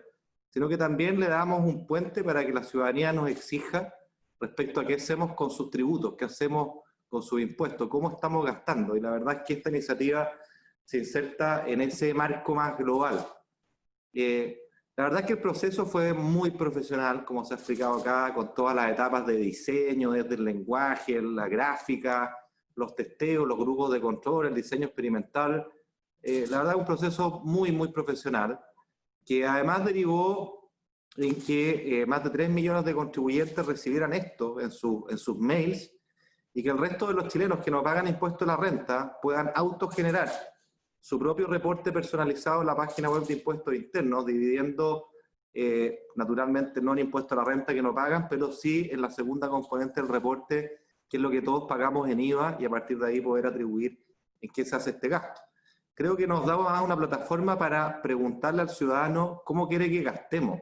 sino que también le damos un puente para que la ciudadanía nos exija respecto a qué hacemos con sus tributos, qué hacemos con sus impuestos, cómo estamos gastando. Y la verdad es que esta iniciativa se inserta en ese marco más global. La verdad es que el proceso fue muy profesional, como se ha explicado acá, con todas las etapas de diseño, desde el lenguaje, la gráfica, los testeos, los grupos de control, el diseño experimental. La verdad es un proceso muy profesional, que además derivó en que más de 3 millones de contribuyentes recibieran esto en sus mails, y que el resto de los chilenos que no pagan impuesto a la renta puedan autogenerar su propio reporte personalizado en la página web de Impuestos Internos, dividiendo naturalmente no en impuesto a la renta que no pagan, pero sí en la segunda componente del reporte, que es lo que todos pagamos en IVA, y a partir de ahí poder atribuir en qué se hace este gasto. Creo que nos da una plataforma para preguntarle al ciudadano cómo quiere que gastemos,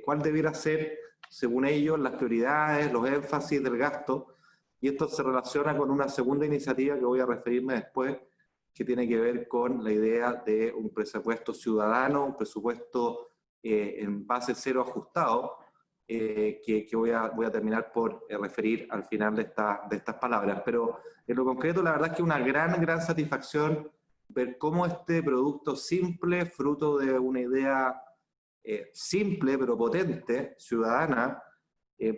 cuál debiera ser, según ellos, las prioridades, los énfasis del gasto, y esto se relaciona con una segunda iniciativa que voy a referirme después, que tiene que ver con la idea de un presupuesto ciudadano, un presupuesto en base cero ajustado, que voy a terminar por referir al final de estas palabras. Pero en lo concreto, la verdad es que una gran satisfacción ver cómo este producto simple, fruto de una idea simple pero potente, ciudadana,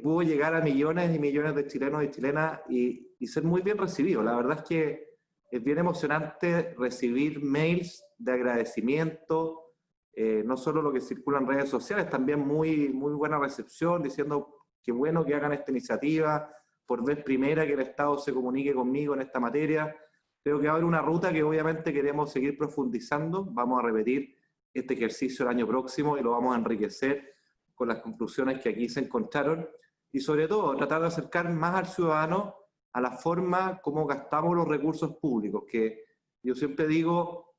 pudo llegar a millones y millones de chilenos y chilenas y ser muy bien recibido. La verdad es que es bien emocionante recibir mails de agradecimiento, no solo lo que circula en redes sociales, también muy buena recepción, diciendo qué bueno que hagan esta iniciativa, por vez primera que el Estado se comunique conmigo en esta materia. Creo que va a haber una ruta que obviamente queremos seguir profundizando. Vamos a repetir este ejercicio el año próximo y lo vamos a enriquecer con las conclusiones que aquí se encontraron. Y sobre todo, tratar de acercar más al ciudadano a la forma como gastamos los recursos públicos, que yo siempre digo,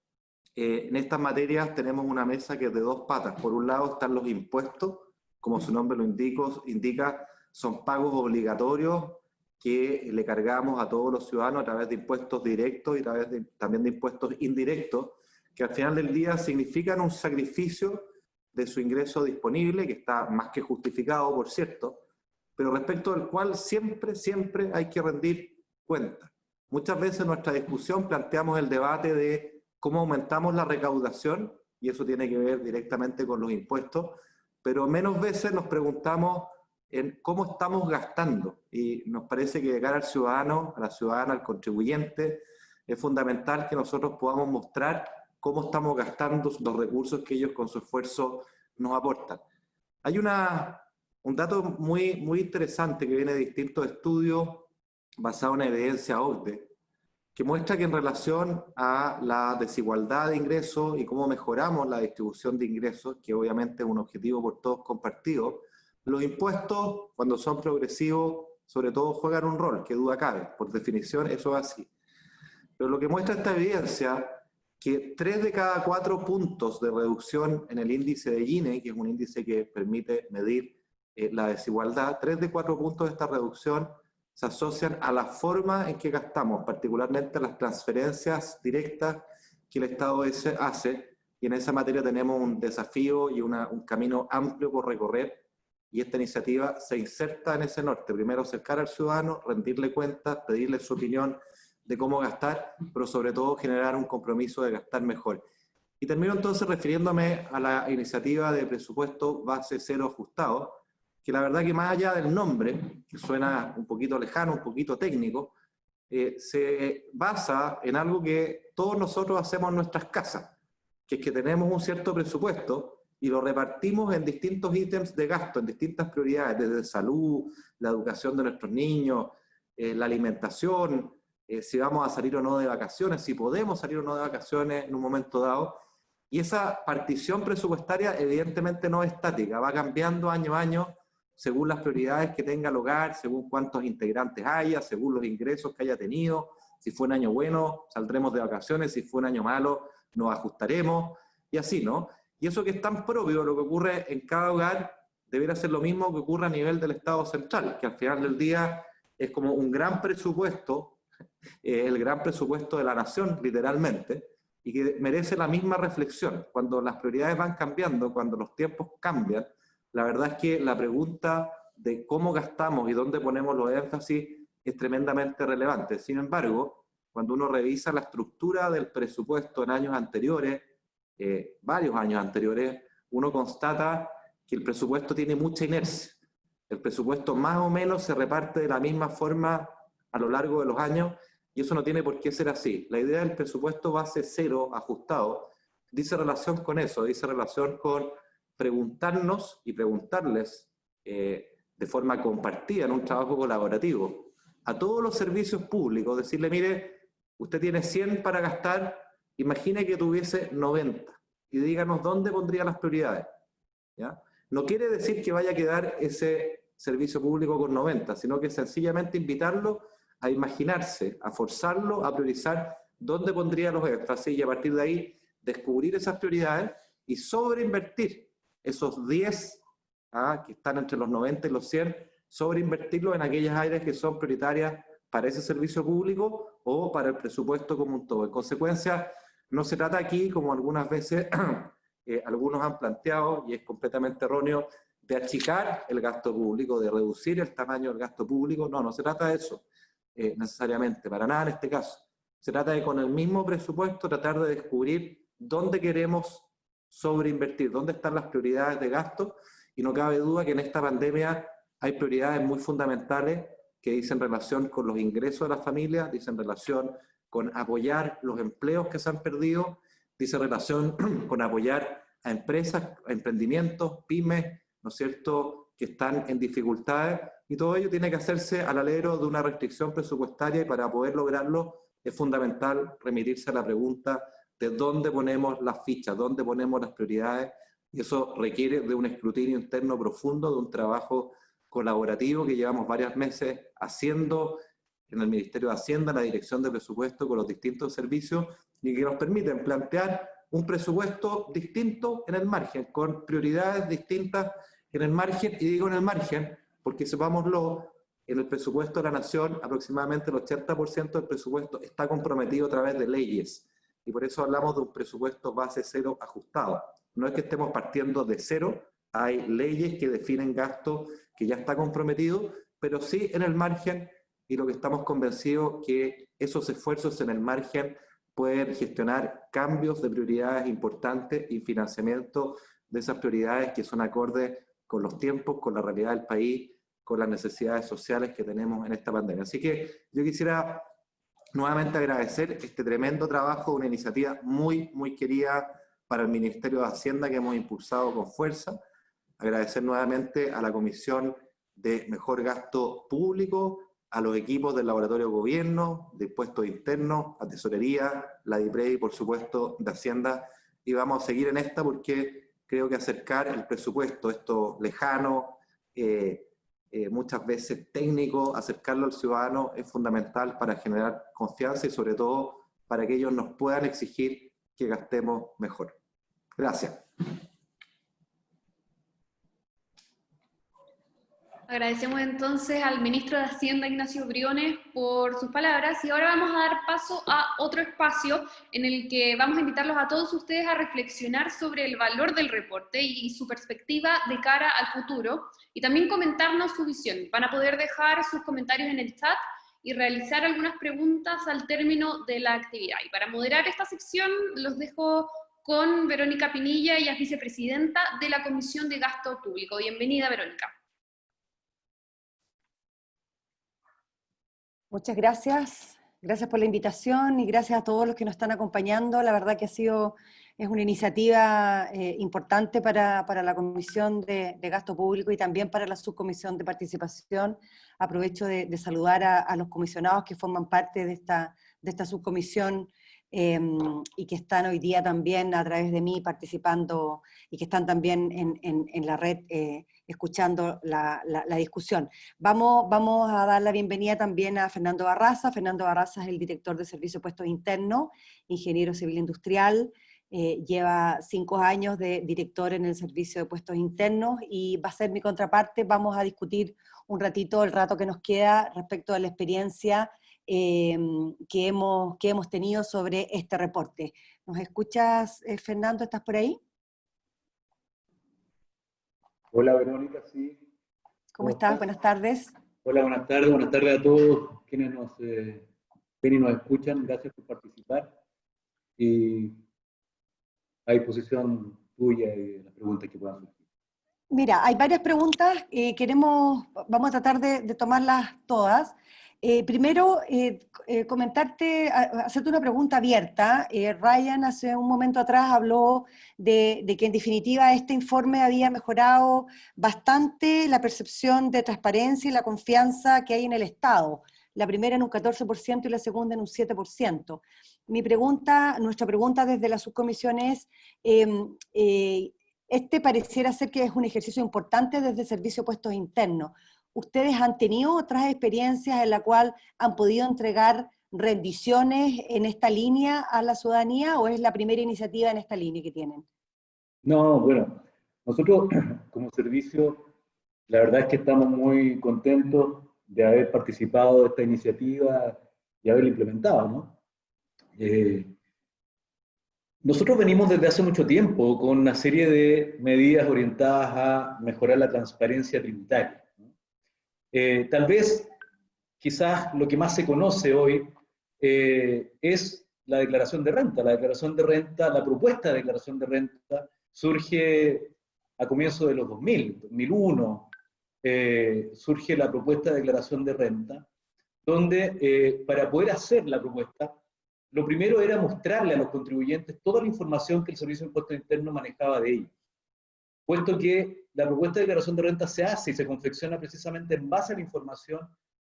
en estas materias tenemos una mesa que es de dos patas. Por un lado están los impuestos, como su nombre lo indica, son pagos obligatorios que le cargamos a todos los ciudadanos a través de impuestos directos y también de impuestos indirectos, que al final del día significan un sacrificio de su ingreso disponible, que está más que justificado, por cierto, pero respecto al cual siempre hay que rendir cuenta. Muchas veces en nuestra discusión planteamos el debate de cómo aumentamos la recaudación, y eso tiene que ver directamente con los impuestos, pero menos veces nos preguntamos en cómo estamos gastando, y nos parece que llegar al ciudadano, a la ciudadana, al contribuyente, es fundamental que nosotros podamos mostrar cómo estamos gastando los recursos que ellos con su esfuerzo nos aportan. Hay un dato muy interesante que viene de distintos estudios basados en evidencia OCDE, que muestra que en relación a la desigualdad de ingresos y cómo mejoramos la distribución de ingresos, que obviamente es un objetivo por todos compartido, los impuestos, cuando son progresivos, sobre todo juegan un rol, que duda cabe, por definición eso es así. Pero lo que muestra esta evidencia, que 3 de cada 4 puntos de reducción en el índice de Gini, que es un índice que permite medir la desigualdad, 3 de 4 puntos de esta reducción se asocian a la forma en que gastamos, particularmente las transferencias directas que el Estado hace, y en esa materia tenemos un desafío y un camino amplio por recorrer, y esta iniciativa se inserta en ese norte. Primero, acercar al ciudadano, rendirle cuentas, pedirle su opinión de cómo gastar, pero sobre todo generar un compromiso de gastar mejor. Y termino entonces refiriéndome a la iniciativa de presupuesto base cero ajustado, que la verdad que más allá del nombre, que suena un poquito lejano, un poquito técnico, se basa en algo que todos nosotros hacemos en nuestras casas, que es que tenemos un cierto presupuesto y lo repartimos en distintos ítems de gasto, en distintas prioridades, desde salud, la educación de nuestros niños, la alimentación, si vamos a salir o no de vacaciones, si podemos salir o no de vacaciones en un momento dado. Y esa partición presupuestaria evidentemente no es estática, va cambiando año a año según las prioridades que tenga el hogar, según cuántos integrantes haya, según los ingresos que haya tenido. Si fue un año bueno, saldremos de vacaciones, si fue un año malo, nos ajustaremos, y así, ¿no? Y eso que es tan propio de lo que ocurre en cada hogar, debería ser lo mismo que ocurre a nivel del Estado central, que al final del día es como un gran presupuesto, el gran presupuesto de la nación, literalmente, y que merece la misma reflexión. Cuando las prioridades van cambiando, cuando los tiempos cambian, la verdad es que la pregunta de cómo gastamos y dónde ponemos los énfasis es tremendamente relevante. Sin embargo, cuando uno revisa la estructura del presupuesto en años anteriores, varios años anteriores, uno constata que el presupuesto tiene mucha inercia. El presupuesto más o menos se reparte de la misma forma a lo largo de los años, y eso no tiene por qué ser así. La idea del presupuesto base cero ajustado dice relación con eso, dice relación con preguntarnos y preguntarles de forma compartida en un trabajo colaborativo a todos los servicios públicos, decirle, mire, usted tiene 100 para gastar, imagine que tuviese 90 y díganos dónde pondría las prioridades, ¿ya? No quiere decir que vaya a quedar ese servicio público con 90, sino que sencillamente invitarlo a imaginarse, a forzarlo a priorizar dónde pondría los énfasis y a partir de ahí descubrir esas prioridades y sobreinvertir esos 10 que están entre los 90 y los 100, sobreinvertirlos en aquellas áreas que son prioritarias para ese servicio público o para el presupuesto como un todo. En consecuencia, no se trata aquí, como algunas veces algunos han planteado, y es completamente erróneo, de achicar el gasto público, de reducir el tamaño del gasto público. No, no se trata de eso necesariamente, para nada en este caso. Se trata de, con el mismo presupuesto, tratar de descubrir dónde queremos sobreinvertir, dónde están las prioridades de gasto, y no cabe duda que en esta pandemia hay prioridades muy fundamentales que dicen relación con los ingresos de las familias, dicen relación con apoyar los empleos que se han perdido, dice relación con apoyar a empresas, a emprendimientos, pymes, ¿no es cierto?, que están en dificultades, y todo ello tiene que hacerse al alero de una restricción presupuestaria, y para poder lograrlo es fundamental remitirse a la pregunta de dónde ponemos las fichas, dónde ponemos las prioridades, y eso requiere de un escrutinio interno profundo, de un trabajo colaborativo que llevamos varios meses haciendo en el Ministerio de Hacienda, en la Dirección de Presupuesto, con los distintos servicios, y que nos permiten plantear un presupuesto distinto en el margen, con prioridades distintas en el margen, y digo en el margen, porque sepámoslo, en el presupuesto de la Nación, aproximadamente el 80% del presupuesto está comprometido a través de leyes, y por eso hablamos de un presupuesto base cero ajustado. No es que estemos partiendo de cero, hay leyes que definen gasto que ya está comprometido, pero sí en el margen, y lo que estamos convencidos que esos esfuerzos en el margen pueden gestionar cambios de prioridades importantes y financiamiento de esas prioridades que son acordes con los tiempos, con la realidad del país, con las necesidades sociales que tenemos en esta pandemia. Así que yo quisiera nuevamente agradecer este tremendo trabajo, una iniciativa muy, muy querida para el Ministerio de Hacienda que hemos impulsado con fuerza. Agradecer nuevamente a la Comisión de Mejor Gasto Público, a los equipos del Laboratorio de Gobierno, de Impuestos Internos, a Tesorería, la DIPREI y por supuesto de Hacienda. Y vamos a seguir en esta porque creo que acercar el presupuesto, esto lejano, muchas veces técnico, acercarlo al ciudadano es fundamental para generar confianza y sobre todo para que ellos nos puedan exigir que gastemos mejor. Gracias. Agradecemos entonces al ministro de Hacienda, Ignacio Briones, por sus palabras, y ahora vamos a dar paso a otro espacio en el que vamos a invitarlos a todos ustedes a reflexionar sobre el valor del reporte y su perspectiva de cara al futuro, y también comentarnos su visión. Van a poder dejar sus comentarios en el chat y realizar algunas preguntas al término de la actividad. Y para moderar esta sección los dejo con Verónica Pinilla, ella es vicepresidenta de la Comisión de Gasto Público. Bienvenida, Verónica. Muchas gracias. Gracias por la invitación y gracias a todos los que nos están acompañando. La verdad que es una iniciativa importante para la Comisión de Gasto Público y también para la Subcomisión de Participación. Aprovecho de saludar a los comisionados que forman parte de esta subcomisión y que están hoy día también a través de mí participando y que están también en la red escuchando la discusión. Vamos a dar la bienvenida también a Fernando Barraza. Fernando Barraza es el director de Servicio de Puestos Internos, ingeniero civil industrial, lleva 5 años de director en el Servicio de Puestos Internos y va a ser mi contraparte. Vamos a discutir un ratito, el rato que nos queda, respecto a la experiencia que hemos tenido sobre este reporte. ¿Nos escuchas, Fernando? ¿Estás por ahí? Hola, Verónica, sí. ¿Cómo estás? Buenas tardes. Hola, buenas tardes a todos quienes nos ven y nos escuchan. Gracias por participar. Y a disposición tuya y de las preguntas que puedan surgir. Mira, hay varias preguntas, vamos a tratar de tomarlas todas. Primero, hacerte una pregunta abierta. Ryan hace un momento atrás habló de que en definitiva este informe había mejorado bastante la percepción de transparencia y la confianza que hay en el Estado. La primera en un 14% y la segunda en un 7%. Nuestra pregunta desde la subcomisión es, este pareciera ser que es un ejercicio importante desde el Servicio de Puestos Internos. ¿Ustedes han tenido otras experiencias en la cual han podido entregar rendiciones en esta línea a la ciudadanía o es la primera iniciativa en esta línea que tienen? No, bueno, nosotros como servicio, la verdad es que estamos muy contentos de haber participado de esta iniciativa y haberla implementado, ¿no? Nosotros venimos desde hace mucho tiempo con una serie de medidas orientadas a mejorar la transparencia tributaria, ¿no? Tal vez, quizás lo que más se conoce hoy es la declaración de renta. La declaración de renta, la propuesta de declaración de renta surge a comienzos de los 2000, 2001, surge la propuesta de declaración de renta, donde para poder hacer la propuesta, lo primero era mostrarle a los contribuyentes toda la información que el Servicio de Impuestos Internos manejaba de ellos, puesto que la propuesta de declaración de renta se hace y se confecciona precisamente en base a la información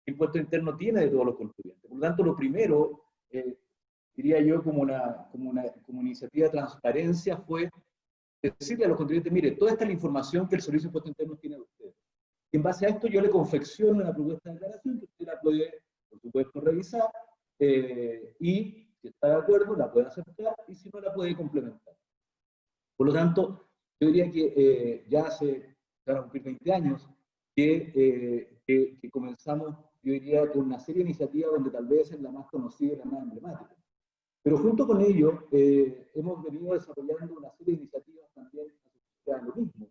que Impuestos Internos tiene de todos los contribuyentes. Por lo tanto, lo primero, diría yo, como una iniciativa de transparencia, fue decirle a los contribuyentes, mire, toda esta es la información que el Servicio de Impuestos Internos tiene de ustedes. Y en base a esto yo le confecciono una propuesta de declaración que usted la puede, por supuesto, revisar, y si está de acuerdo, la puede aceptar, y si no, la puede complementar. Por lo tanto, yo diría que ya van a cumplir 20 años que comenzamos, yo diría, con una serie de iniciativas donde tal vez es la más conocida y la más emblemática. Pero junto con ello, hemos venido desarrollando una serie de iniciativas también asociadas a lo mismo.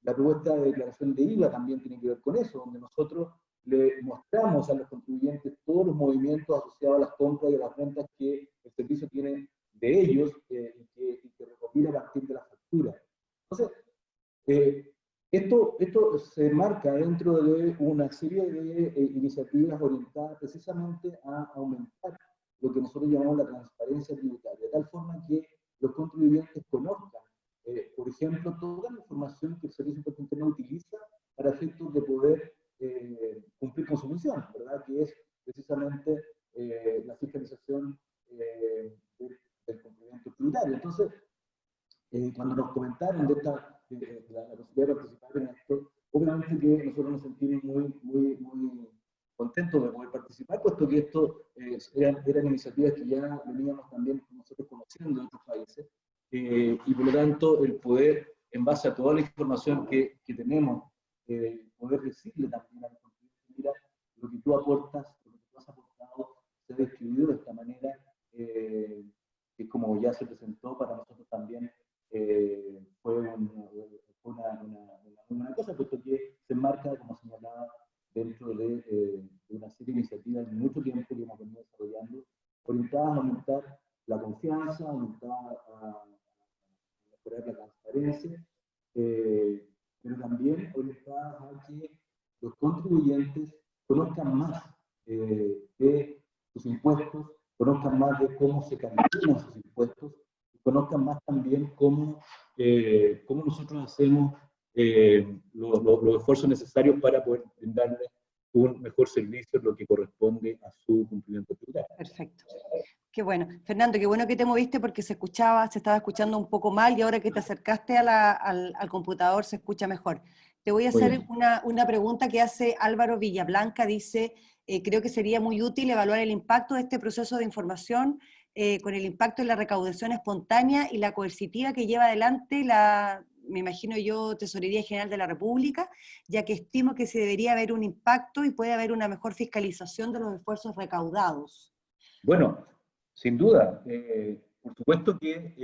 La propuesta de declaración de IVA también tiene que ver con eso, donde nosotros le mostramos a los contribuyentes todos los movimientos asociados a las compras y a las rentas que el servicio tiene de ellos y que recopila a partir de la factura. Entonces, esto se marca dentro de una serie de iniciativas orientadas precisamente a aumentar lo que nosotros llamamos la transparencia tributaria, de tal forma que los contribuyentes conozcan, por ejemplo, toda la información que el Servicio de Impuestos Internos utiliza para efectos de poder cumplir con su función, ¿verdad? Que es precisamente la fiscalización del cumplimiento tributario. Entonces, cuando nos comentaron de la posibilidad de participar en esto, obviamente que nosotros nos sentimos muy contentos de poder participar, puesto que esto eran iniciativas que ya veníamos también nosotros conociendo en otros países, y por lo tanto el poder, en base a toda la información que tenemos, poder decirle también a los contribuyentes, mira, lo que tú aportas, lo que tú has aportado, se ha distribuido de esta manera, que como ya se presentó para nosotros también, fue una buena cosa, puesto que se enmarca, como señalaba, dentro de una serie de iniciativas de mucho tiempo que hemos venido desarrollando, orientadas a aumentar la confianza, orientadas a mejorar la transparencia, pero también orientadas a que los contribuyentes conozcan más de sus impuestos, conozcan más de cómo se calculan sus impuestos, y conozcan más también cómo nosotros hacemos los esfuerzos necesarios para poder brindarle un mejor servicio, lo que corresponde a su cumplimiento tributario. Perfecto. Qué bueno. Fernando, qué bueno que te moviste porque se estaba escuchando un poco mal y ahora que te acercaste al computador se escucha mejor. Te voy a hacer una pregunta que hace Álvaro Villablanca, dice, creo que sería muy útil evaluar el impacto de este proceso de información con el impacto en la recaudación espontánea y la coercitiva que lleva adelante me imagino yo, Tesorería General de la República, ya que estimo que se debería haber un impacto y puede haber una mejor fiscalización de los esfuerzos recaudados. Bueno, sin duda, por supuesto que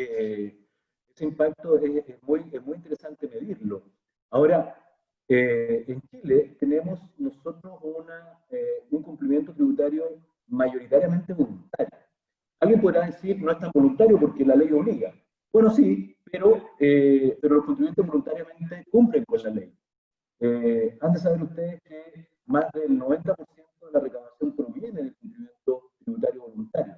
ese impacto es muy interesante medirlo. Ahora, en Chile tenemos nosotros un cumplimiento tributario mayoritariamente voluntario. Alguien podrá decir, no es tan voluntario porque la ley obliga. Bueno, sí, pero los contribuyentes voluntariamente cumplen con la ley. Han de saber ustedes que más del 90% de la recaudación proviene del cumplimiento tributario voluntario.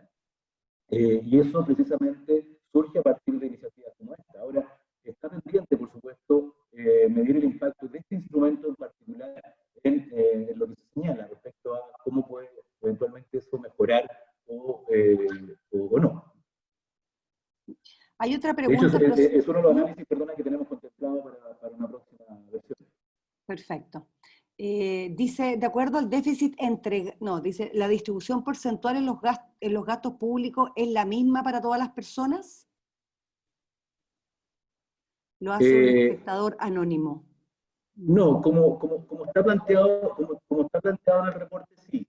Y eso precisamente surge a partir de iniciativas como esta. Ahora, está pendiente, por supuesto, medir el impacto de este instrumento en particular en lo que se señala respecto a cómo puede eventualmente eso mejorar o no. Hay otra pregunta. De hecho, es uno de los análisis, perdona, que tenemos contemplado para una próxima versión. Perfecto. Dice, de acuerdo al déficit dice, ¿la distribución porcentual en los gastos públicos es la misma para todas las personas? Lo hace un espectador anónimo. No, como está planteado en el reporte, sí.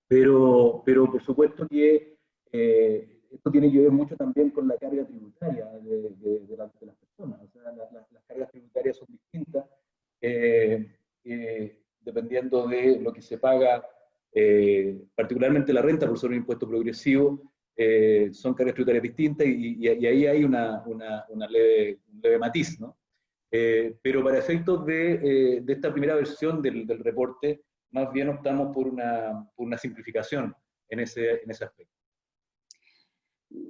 Pero por supuesto que esto tiene tiene que ver mucho también con la carga tributaria de las personas. O sea, las cargas tributarias son distintas dependiendo de lo que se paga, particularmente la renta por ser un impuesto progresivo, son cargas tributarias distintas y ahí hay un leve matiz, ¿no? Pero para efectos de esta primera versión del reporte, más bien optamos por una simplificación en ese aspecto.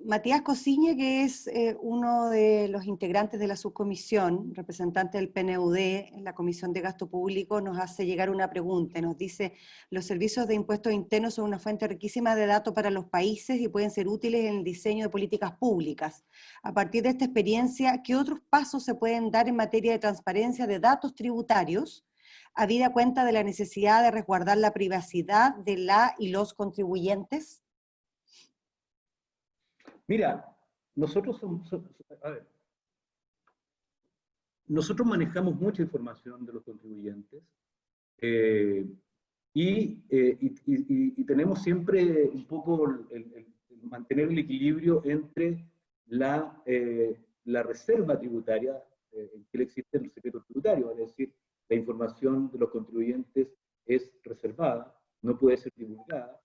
Matías Cosiñe, que es uno de los integrantes de la subcomisión, representante del PNUD en la Comisión de Gasto Público, nos hace llegar una pregunta. Nos dice, los servicios de impuestos internos son una fuente riquísima de datos para los países y pueden ser útiles en el diseño de políticas públicas. A partir de esta experiencia, ¿qué otros pasos se pueden dar en materia de transparencia de datos tributarios, habida cuenta de la necesidad de resguardar la privacidad de la y los contribuyentes? Mira, nosotros nosotros manejamos mucha información de los contribuyentes y tenemos siempre un poco el mantener el equilibrio entre la reserva tributaria en que existen los secretos tributarios, es decir, la información de los contribuyentes es reservada, no puede ser divulgada,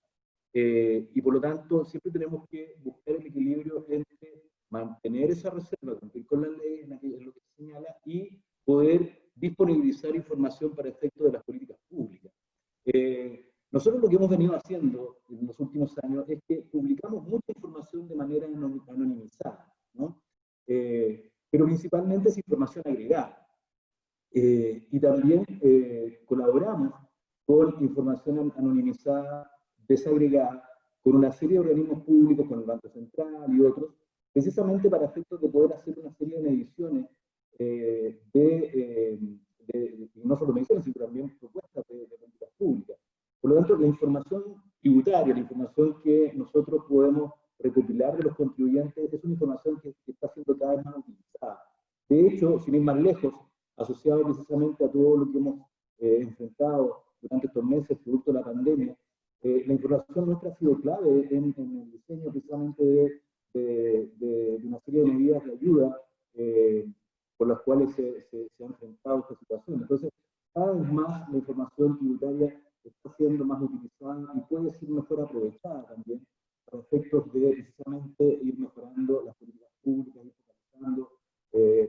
y por lo tanto siempre tenemos que buscar el equilibrio entre mantener esa reserva, cumplir con la ley en lo que se señala y poder disponibilizar información para efectos de las políticas públicas. Nosotros lo que hemos venido haciendo en los últimos años es que publicamos mucha información de manera anonimizada, ¿no? Pero principalmente es información agregada. Y también colaboramos con información anonimizada, desagregada, con una serie de organismos públicos, con el Banco Central y otros, precisamente para efectos de poder hacer una serie de mediciones, no solo mediciones, sino también propuestas de políticas públicas. Por lo tanto, la información tributaria, la información que nosotros podemos recopilar de los contribuyentes, es una información que está siendo cada vez más utilizada. De hecho, sin ir más lejos, asociado precisamente a todo lo que hemos enfrentado durante estos meses, producto de la pandemia, la información nuestra ha sido clave en el diseño precisamente de una serie de medidas de ayuda por las cuales se ha enfrentado esta situación. Entonces, cada vez más la información tributaria está siendo más utilizada y puede ser mejor aprovechada también para efectos de precisamente ir mejorando las políticas públicas, ir focalizando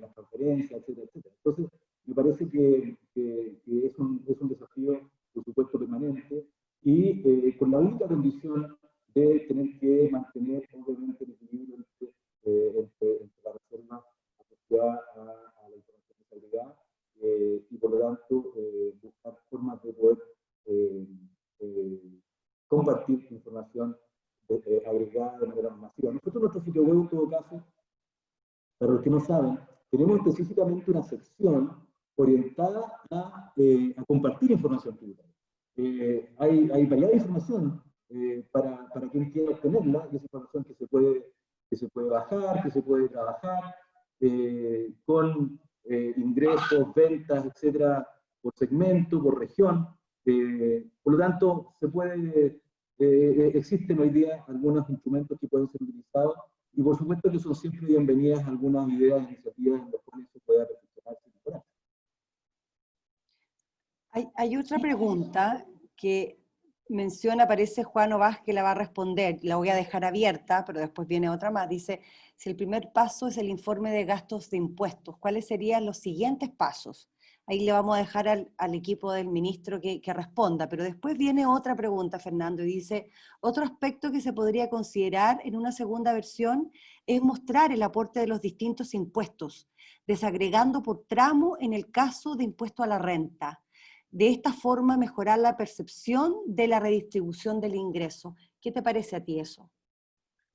las transferencias, etcétera, etcétera. Entonces, me parece que es un desafío, por supuesto, permanente, y con la única condición de tener que mantener, obviamente, el equilibrio entre la reserva asociada a la información desagregada y, por lo tanto, buscar formas de poder compartir información agregada de manera masiva. Nosotros en nuestro sitio web, en todo caso, para los que no saben, tenemos específicamente una sección orientada a compartir información tributaria. Hay variada información para quien quiera obtenerla, y es información que se puede bajar, que se puede trabajar, con ingresos, ventas, etcétera, por segmento, por región. Por lo tanto, existen hoy día algunos instrumentos que pueden ser utilizados, y por supuesto que son siempre bienvenidas algunas ideas, iniciativas en las cuales se pueda reflexionar y mejorar. Hay otra pregunta que menciona, parece Juan Ovaz que la va a responder, la voy a dejar abierta, pero después viene otra más. Dice, si el primer paso es el informe de gastos de impuestos, ¿cuáles serían los siguientes pasos? Ahí le vamos a dejar al equipo del ministro que responda, pero después viene otra pregunta, Fernando, y dice, otro aspecto que se podría considerar en una segunda versión es mostrar el aporte de los distintos impuestos, desagregando por tramo en el caso de impuesto a la renta. De esta forma mejorar la percepción de la redistribución del ingreso. ¿Qué te parece a ti eso?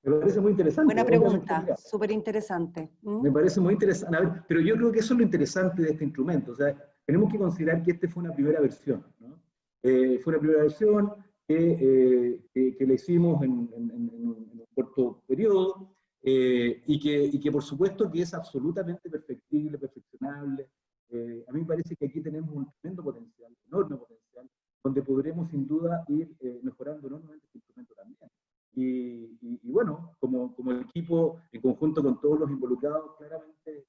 Me parece muy interesante. Buena pregunta, súper interesante. Me parece muy interesante. A ver, pero yo creo que eso es lo interesante de este instrumento. O sea, tenemos que considerar que este fue una primera versión, ¿no? Fue una primera versión que la hicimos en un corto periodo y que por supuesto que es absolutamente perfectible, perfeccionable. A mí me parece que aquí tenemos un tremendo potencial, enorme potencial, donde podremos sin duda ir mejorando enormemente este instrumento también. y bueno, como equipo, en conjunto con todos los involucrados, claramente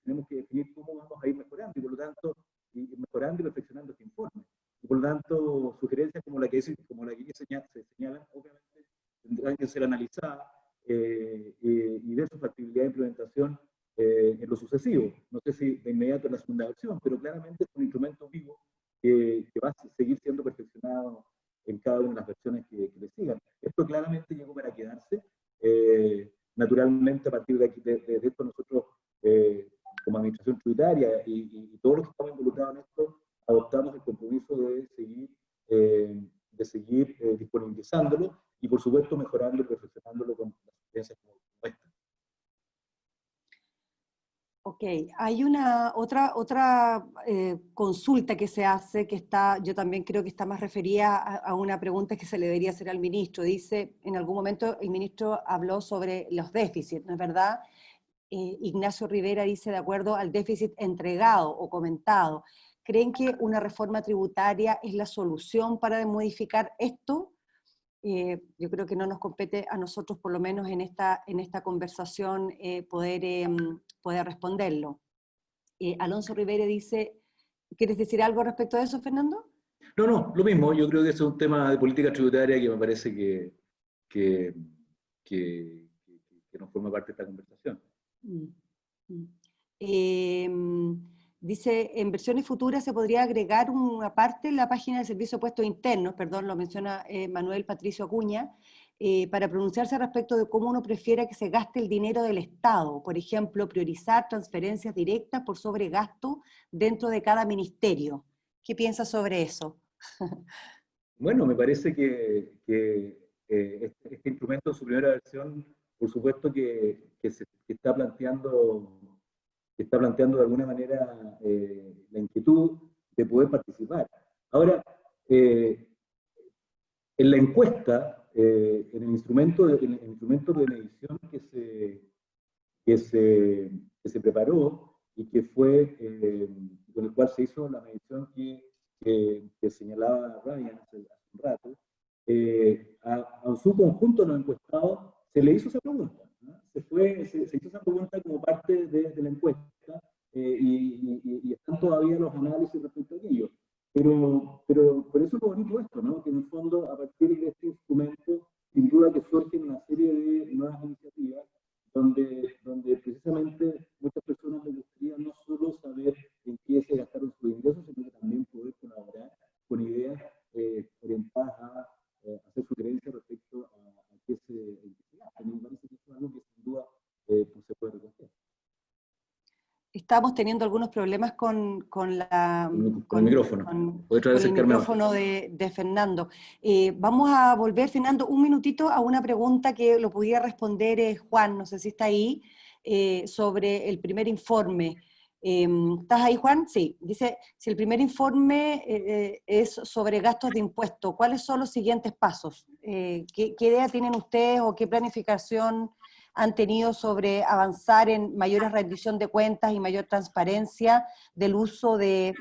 tenemos que definir cómo vamos a ir mejorando, y por lo tanto, mejorando y perfeccionando este informe. Y por lo tanto, sugerencias como la que se señalan, obviamente tendrán que ser analizadas y ver su factibilidad de implementación en lo sucesivo. No sé si de inmediato en la segunda versión, pero claramente es un instrumento vivo que va a seguir siendo perfeccionado en cada una de las versiones que le sigan. Esto claramente llegó para quedarse. Naturalmente, a partir de esto, nosotros, como administración tributaria y todos los que estamos involucrados en esto, adoptamos el compromiso de seguir disponibilizándolo y, por supuesto, mejorando y perfeccionándolo con las experiencias como esta. Ok, hay otra consulta que se hace, que está, yo también creo que está más referida a una pregunta que se le debería hacer al ministro. Dice, en algún momento el ministro habló sobre los déficits, ¿no es verdad? Ignacio Rivera dice, de acuerdo al déficit entregado o comentado, ¿creen que una reforma tributaria es la solución para modificar esto? Yo creo que no nos compete a nosotros, por lo menos en esta conversación, poder responderlo. Alonso Rivera dice, ¿quieres decir algo respecto de eso, Fernando? No, lo mismo. Yo creo que es un tema de política tributaria que me parece que no forma parte de esta conversación. Dice, en versiones futuras se podría agregar una parte en la página de Servicio de Puestos Internos, perdón, lo menciona Manuel Patricio Acuña, para pronunciarse respecto de cómo uno prefiere que se gaste el dinero del Estado. Por ejemplo, priorizar transferencias directas por sobre gasto dentro de cada ministerio. ¿Qué piensas sobre eso? Bueno, me parece que este instrumento en su primera versión, por supuesto que está planteando de alguna manera la inquietud de poder participar. Ahora, en la encuesta, en el instrumento de medición que se preparó y que fue con el cual se hizo la medición que señalaba Ryan hace un rato, a su conjunto de los encuestados se le hizo esa pregunta, ¿no? Se hizo esa pregunta como parte de la encuesta y están todavía los análisis respecto a ello. Pero por eso es lo bonito esto, ¿no? Que en el fondo, a partir de este instrumento, sin duda que surgen una serie de nuevas iniciativas donde precisamente muchas personas les gustaría no solo saber en qué se gastaron sus ingresos, sino que también poder colaborar con ideas orientadas a hacer sugerencias respecto a qué se gasta. Me parece que eso es algo que sin duda pues se puede recoger. Estamos teniendo algunos problemas con el micrófono. Con el micrófono de Fernando. Vamos a volver, Fernando, un minutito a una pregunta que lo pudiera responder Juan, no sé si está ahí, sobre el primer informe. ¿Estás ahí, Juan? Sí. Dice, si el primer informe es sobre gastos de impuestos, ¿cuáles son los siguientes pasos? ¿Qué idea tienen ustedes o qué planificación han tenido sobre avanzar en mayor rendición de cuentas y mayor transparencia del uso de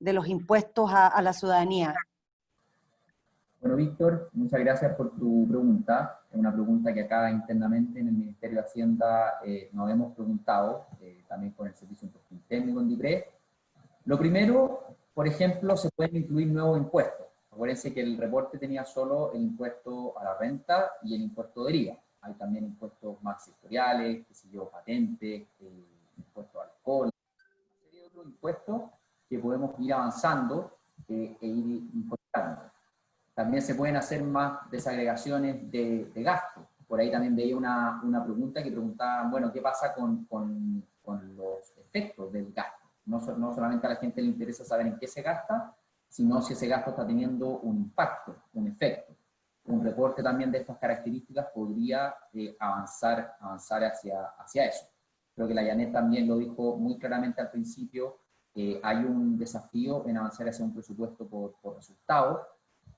los impuestos a la ciudadanía? Bueno, Víctor, muchas gracias por tu pregunta. Es una pregunta que acá internamente en el Ministerio de Hacienda nos hemos preguntado, también con el Servicio de Impuesto Interno y con DIPRES. Lo primero, por ejemplo, se pueden incluir nuevos impuestos. Acuérdense que el reporte tenía solo el impuesto a la renta y el impuesto de IVA. Hay también impuestos más sectoriales, qué sé yo, patentes, impuestos al alcohol, una serie de otros impuestos que podemos ir avanzando e ir incorporando. También se pueden hacer más desagregaciones de gasto. Por ahí también veía una pregunta que preguntaban, bueno, ¿qué pasa con los efectos del gasto? No solamente a la gente le interesa saber en qué se gasta, sino si ese gasto está teniendo un impacto, un efecto. Un reporte también de estas características podría avanzar hacia eso. Creo que la Janet también lo dijo muy claramente al principio, hay un desafío en avanzar hacia un presupuesto por resultados,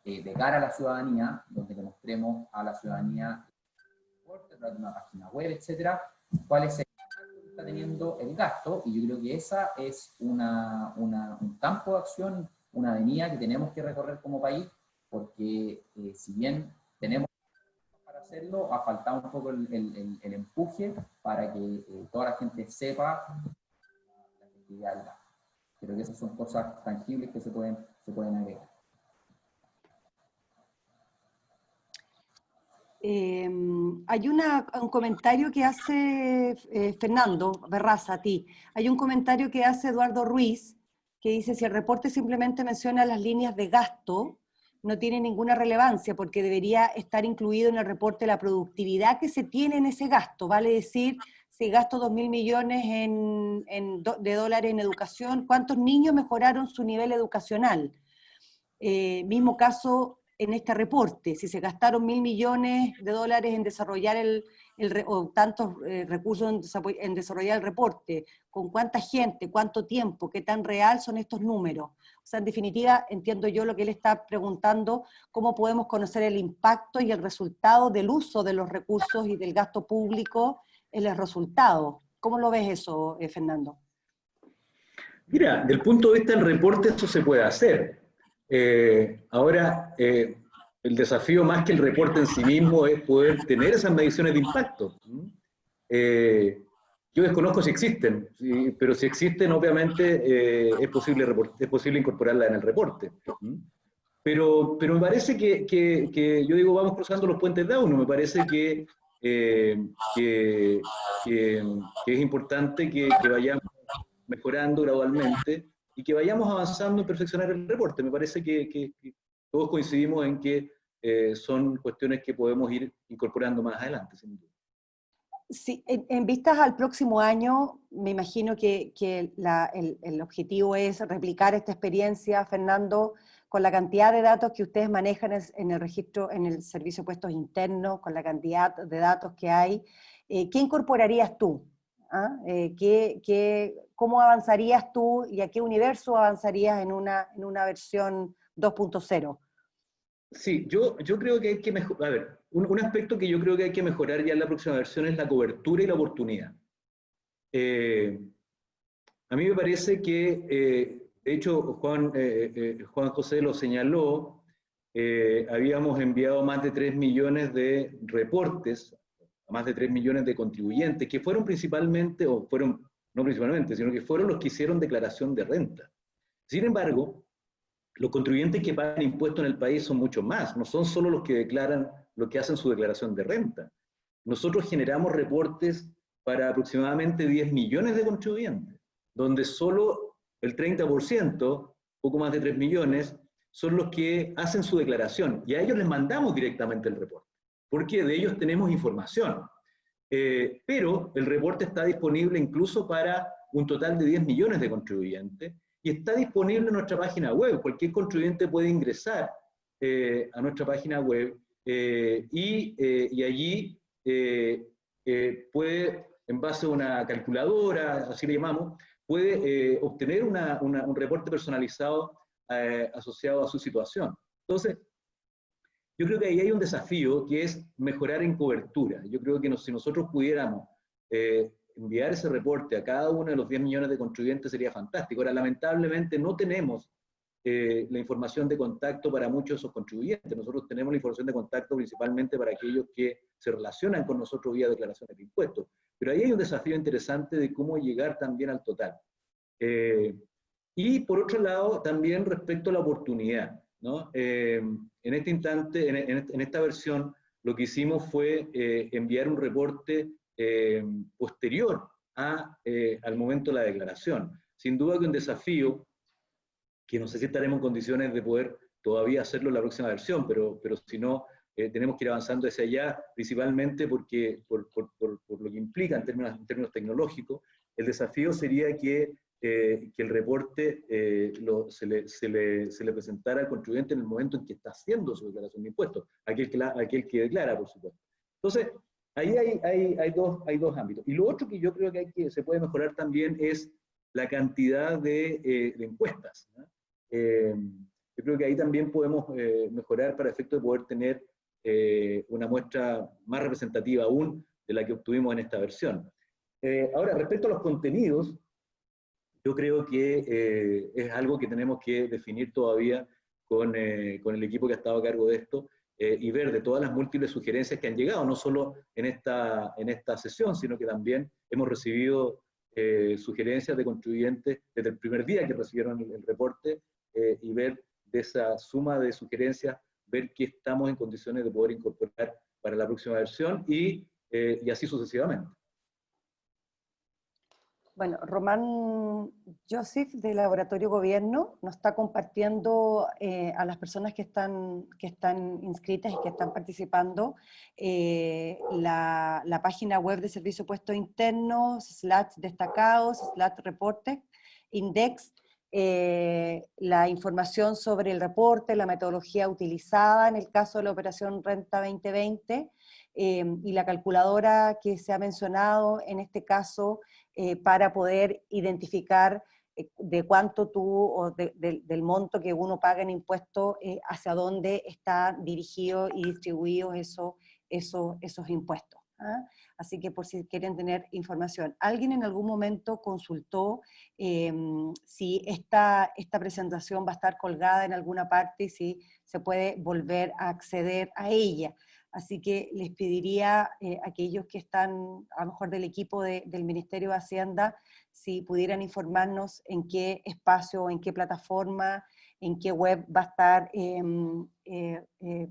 de cara a la ciudadanía, donde le mostremos a la ciudadanía a través de una página web, etcétera, cuál es el impacto que está teniendo el gasto, y yo creo que esa es un campo de acción, una avenida que tenemos que recorrer como país, porque si bien tenemos para hacerlo, ha faltado un poco el empuje para que toda la gente sepa la efectividad del gasto. Creo que esas son cosas tangibles que se pueden agregar. Hay un comentario que hace Fernando Berraza, a ti. Hay un comentario que hace Eduardo Ruiz, que dice, si el reporte simplemente menciona las líneas de gasto, no tiene ninguna relevancia, porque debería estar incluido en el reporte la productividad que se tiene en ese gasto. Vale decir, si gasto 2.000 millones de dólares en educación, ¿cuántos niños mejoraron su nivel educacional? Mismo caso en este reporte, si se gastaron 1.000 millones de dólares en desarrollar o tantos recursos en desarrollar el reporte, con cuánta gente, cuánto tiempo, qué tan real son estos números. O sea, en definitiva, entiendo yo lo que él está preguntando, cómo podemos conocer el impacto y el resultado del uso de los recursos y del gasto público en el resultado. ¿Cómo lo ves eso, Fernando? Mira, del punto de vista del reporte esto se puede hacer. Ahora, el desafío más que el reporte en sí mismo es poder tener esas mediciones de impacto. Yo desconozco si existen, pero si existen, obviamente es posible incorporarlas en el reporte. Pero me parece que yo digo, vamos cruzando los puentes de uno. Me parece que es importante que vayamos mejorando gradualmente y que vayamos avanzando en perfeccionar el reporte. Me parece que todos coincidimos en que son cuestiones que podemos ir incorporando más adelante, sin duda. Sí, en vistas al próximo año, me imagino que el objetivo es replicar esta experiencia, Fernando, con la cantidad de datos que ustedes manejan en el registro, en el servicio de puestos internos, con la cantidad de datos que hay. ¿Qué incorporarías tú? ¿Ah? ¿Cómo avanzarías tú y a qué universo avanzarías en una versión 2.0? Sí, yo creo que hay que mejorar. A ver, un aspecto que yo creo que hay que mejorar ya en la próxima versión es la cobertura y la oportunidad. A mí me parece que, de hecho, Juan José lo señaló, habíamos enviado más de 3 millones de reportes, más de 3 millones de contribuyentes, que fueron principalmente, o fueron, no principalmente, sino que fueron los que hicieron declaración de renta. Sin embargo, los contribuyentes que pagan impuestos en el país son muchos más, no son solo los que declaran, los que hacen su declaración de renta. Nosotros generamos reportes para aproximadamente 10 millones de contribuyentes, donde solo el 30%, poco más de 3 millones, son los que hacen su declaración, y a ellos les mandamos directamente el reporte, porque de ellos tenemos información. Pero el reporte está disponible incluso para un total de 10 millones de contribuyentes, y está disponible en nuestra página web. Cualquier contribuyente puede ingresar a nuestra página web y allí puede, en base a una calculadora, así le llamamos, puede obtener un reporte personalizado asociado a su situación. Entonces, yo creo que ahí hay un desafío que es mejorar en cobertura. Yo creo que si nosotros pudiéramos enviar ese reporte a cada uno de los 10 millones de contribuyentes sería fantástico. Ahora, lamentablemente no tenemos la información de contacto para muchos de esos contribuyentes. Nosotros tenemos la información de contacto principalmente para aquellos que se relacionan con nosotros vía declaraciones de impuestos. Pero ahí hay un desafío interesante de cómo llegar también al total. Y por otro lado, también respecto a la oportunidad, ¿no? En este instante, en esta versión, lo que hicimos fue enviar un reporte posterior al momento de la declaración. Sin duda que un desafío que no sé si estaremos en condiciones de poder todavía hacerlo en la próxima versión, pero si no, tenemos que ir avanzando hacia allá, principalmente porque, por lo que implica en términos tecnológicos. El desafío sería que el reporte se le presentara al contribuyente en el momento en que está haciendo su declaración de impuestos, aquel que declara, por supuesto. Entonces, ahí hay dos ámbitos. Y lo otro que yo creo que se puede mejorar también es la cantidad de encuestas, ¿no? Yo creo que ahí también podemos mejorar para efecto de poder tener una muestra más representativa aún de la que obtuvimos en esta versión. Ahora, respecto a los contenidos, yo creo que es algo que tenemos que definir todavía con el equipo que ha estado a cargo de esto. y ver de todas las múltiples sugerencias que han llegado, no solo en esta sesión, sino que también hemos recibido sugerencias de contribuyentes desde el primer día que recibieron el reporte, y ver de esa suma de sugerencias, ver qué estamos en condiciones de poder incorporar para la próxima versión y así sucesivamente. Bueno, Román Joseph de Laboratorio Gobierno nos está compartiendo a las personas que están inscritas y que están participando la página web de Servicio de Puestos Internos, /destacados, /reportes, index, la información sobre el reporte, la metodología utilizada en el caso de la operación Renta 2020, y la calculadora que se ha mencionado en este caso, para poder identificar de cuánto tú, o del monto que uno paga en impuestos, hacia dónde están dirigidos y distribuidos esos impuestos. ¿Ah? Así que por si quieren tener información. ¿Alguien en algún momento consultó si esta presentación va a estar colgada en alguna parte y si se puede volver a acceder a ella? Así que les pediría a aquellos que están, a lo mejor del equipo del Ministerio de Hacienda, si pudieran informarnos en qué espacio, en qué plataforma, en qué web va a estar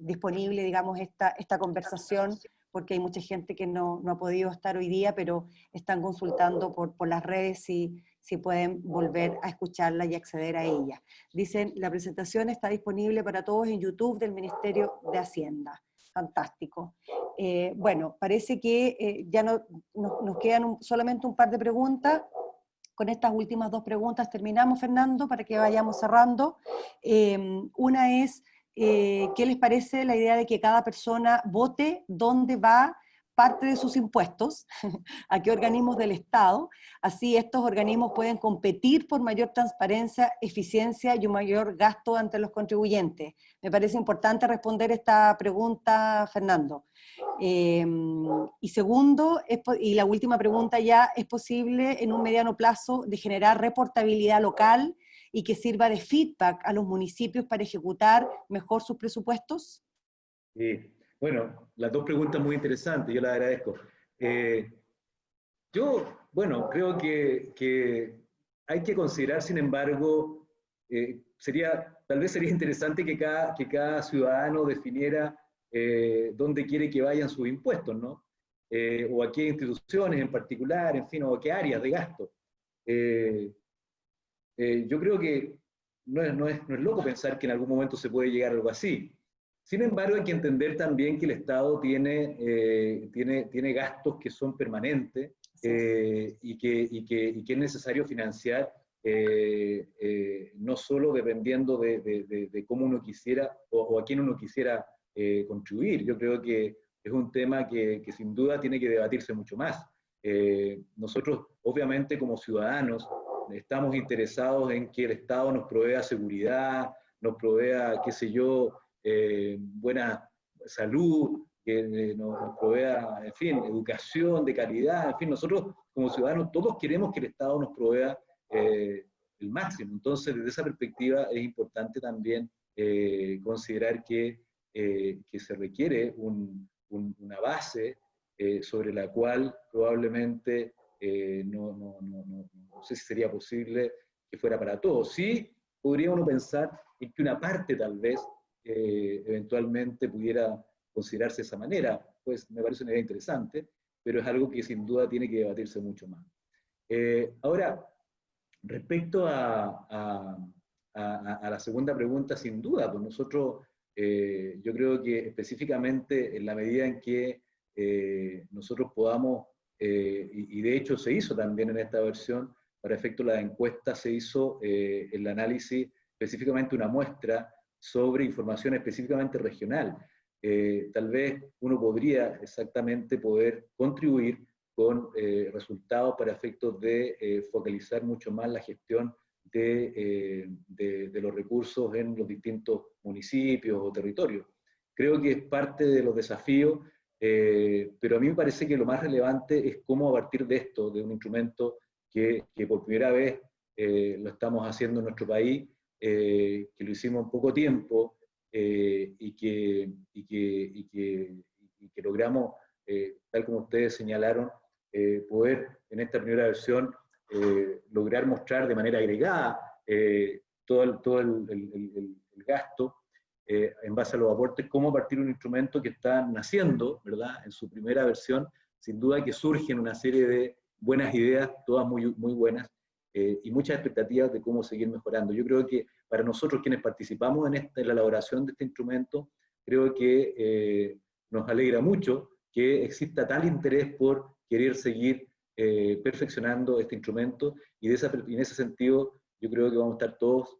disponible, digamos, esta conversación, porque hay mucha gente que no ha podido estar hoy día, pero están consultando por las redes si pueden volver a escucharla y acceder a ella. Dicen, la presentación está disponible para todos en YouTube del Ministerio de Hacienda. Fantástico. Bueno, parece que ya nos quedan solamente un par de preguntas. Con estas últimas dos preguntas terminamos, Fernando, para que vayamos cerrando. Una es, ¿qué les parece la idea de que cada persona vote dónde va parte de sus impuestos, a qué organismos del Estado? Así estos organismos pueden competir por mayor transparencia, eficiencia y un mayor gasto ante los contribuyentes. Me parece importante responder esta pregunta, Fernando. Y segundo, y la última pregunta ya, ¿es posible en un mediano plazo de generar reportabilidad local y que sirva de feedback a los municipios para ejecutar mejor sus presupuestos? Sí. Bueno, las dos preguntas muy interesantes, yo las agradezco. Bueno, creo que hay que considerar, sin embargo, tal vez sería interesante que cada ciudadano definiera dónde quiere que vayan sus impuestos, ¿no? O a qué instituciones en particular, en fin, o a qué áreas de gasto. Yo creo que no es loco pensar que en algún momento se puede llegar a algo así. Sin embargo, hay que entender también que el Estado tiene gastos que son permanentes, y que es necesario financiar, no solo dependiendo de cómo uno quisiera o a quién uno quisiera contribuir. Yo creo que es un tema que sin duda tiene que debatirse mucho más. Nosotros, obviamente, como ciudadanos, estamos interesados en que el Estado nos provea seguridad, nos provea, qué sé yo, buena salud, que nos provea, en fin, educación de calidad. En fin, nosotros como ciudadanos todos queremos que el Estado nos provea el máximo. Entonces, desde esa perspectiva es importante también considerar que se requiere una base sobre la cual probablemente no sé si sería posible que fuera para todos. Sí, podría uno pensar en que una parte tal vez eventualmente pudiera considerarse de esa manera. Pues me parece una idea interesante, pero es algo que sin duda tiene que debatirse mucho más. Ahora, respecto a la segunda pregunta, sin duda, pues nosotros, yo creo que específicamente en la medida en que nosotros podamos, y de hecho se hizo también en esta versión, para efecto de la encuesta se hizo el análisis, específicamente una muestra sobre información específicamente regional. Tal vez uno podría exactamente poder contribuir con resultados para efectos de focalizar mucho más la gestión de los recursos en los distintos municipios o territorios. Creo que es parte de los desafíos, pero a mí me parece que lo más relevante es cómo a partir de esto, de un instrumento que por primera vez lo estamos haciendo en nuestro país, que lo hicimos en poco tiempo, y que logramos, tal como ustedes señalaron, poder en esta primera versión lograr mostrar de manera agregada todo el gasto en base a los aportes, cómo partir un instrumento que está naciendo, ¿verdad? En su primera versión, sin duda que surgen una serie de buenas ideas, todas muy buenas, y muchas expectativas de cómo seguir mejorando. Yo creo que para nosotros quienes participamos en la elaboración de este instrumento, creo que nos alegra mucho que exista tal interés por querer seguir perfeccionando este instrumento, y en ese sentido yo creo que vamos a estar todos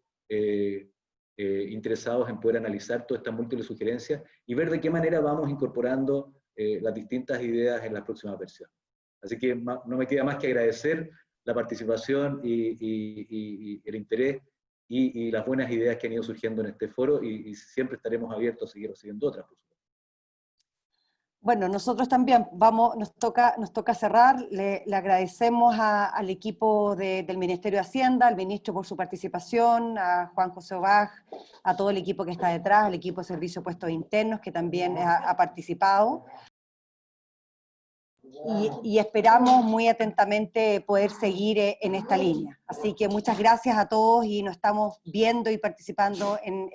interesados en poder analizar todas estas múltiples sugerencias y ver de qué manera vamos incorporando las distintas ideas en las próximas versiones. Así que no me queda más que agradecer la participación y el interés y las buenas ideas que han ido surgiendo en este foro, y siempre estaremos abiertos a seguir recibiendo otras, por supuesto. Bueno, nosotros también nos toca cerrar. Le agradecemos al equipo del Ministerio de Hacienda, al ministro por su participación, a Juan José Obaj, a todo el equipo que está detrás, al equipo de Servicio de Puestos Internos que también ha participado. Y esperamos muy atentamente poder seguir en esta línea. Así que muchas gracias a todos y nos estamos viendo y participando en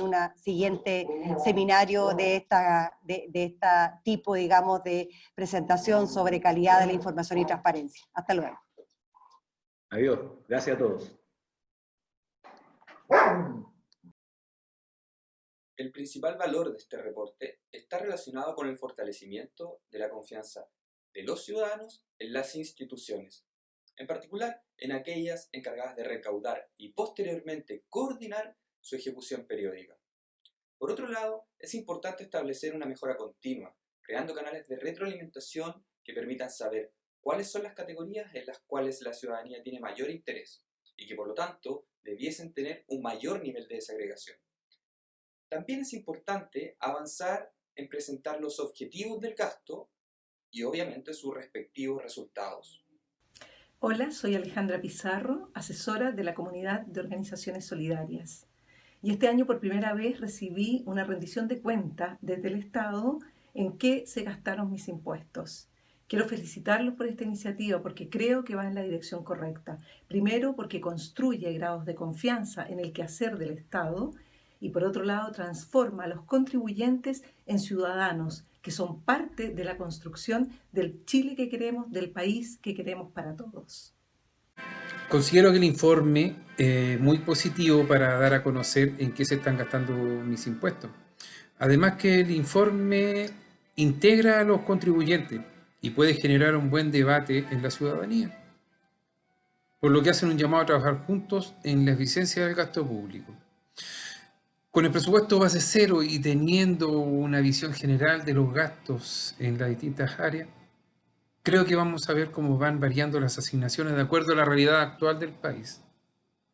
una siguiente seminario de este tipo, digamos, de presentación sobre calidad de la información y transparencia. Hasta luego. Adiós. Gracias a todos. El principal valor de este reporte está relacionado con el fortalecimiento de la confianza de los ciudadanos en las instituciones, en particular en aquellas encargadas de recaudar y posteriormente coordinar su ejecución periódica. Por otro lado, es importante establecer una mejora continua, creando canales de retroalimentación que permitan saber cuáles son las categorías en las cuales la ciudadanía tiene mayor interés y que por lo tanto debiesen tener un mayor nivel de desagregación. También es importante avanzar en presentar los objetivos del gasto y obviamente sus respectivos resultados. Hola, soy Alejandra Pizarro, asesora de la Comunidad de Organizaciones Solidarias. Y este año por primera vez recibí una rendición de cuenta desde el Estado en qué se gastaron mis impuestos. Quiero felicitarlos por esta iniciativa porque creo que va en la dirección correcta. Primero, porque construye grados de confianza en el quehacer del Estado, y por otro lado transforma a los contribuyentes en ciudadanos que son parte de la construcción del Chile que queremos, del país que queremos para todos. Considero que el informe es muy positivo para dar a conocer en qué se están gastando mis impuestos. Además que el informe integra a los contribuyentes y puede generar un buen debate en la ciudadanía, por lo que hacen un llamado a trabajar juntos en la eficiencia del gasto público. Con el presupuesto base cero y teniendo una visión general de los gastos en las distintas áreas, creo que vamos a ver cómo van variando las asignaciones de acuerdo a la realidad actual del país.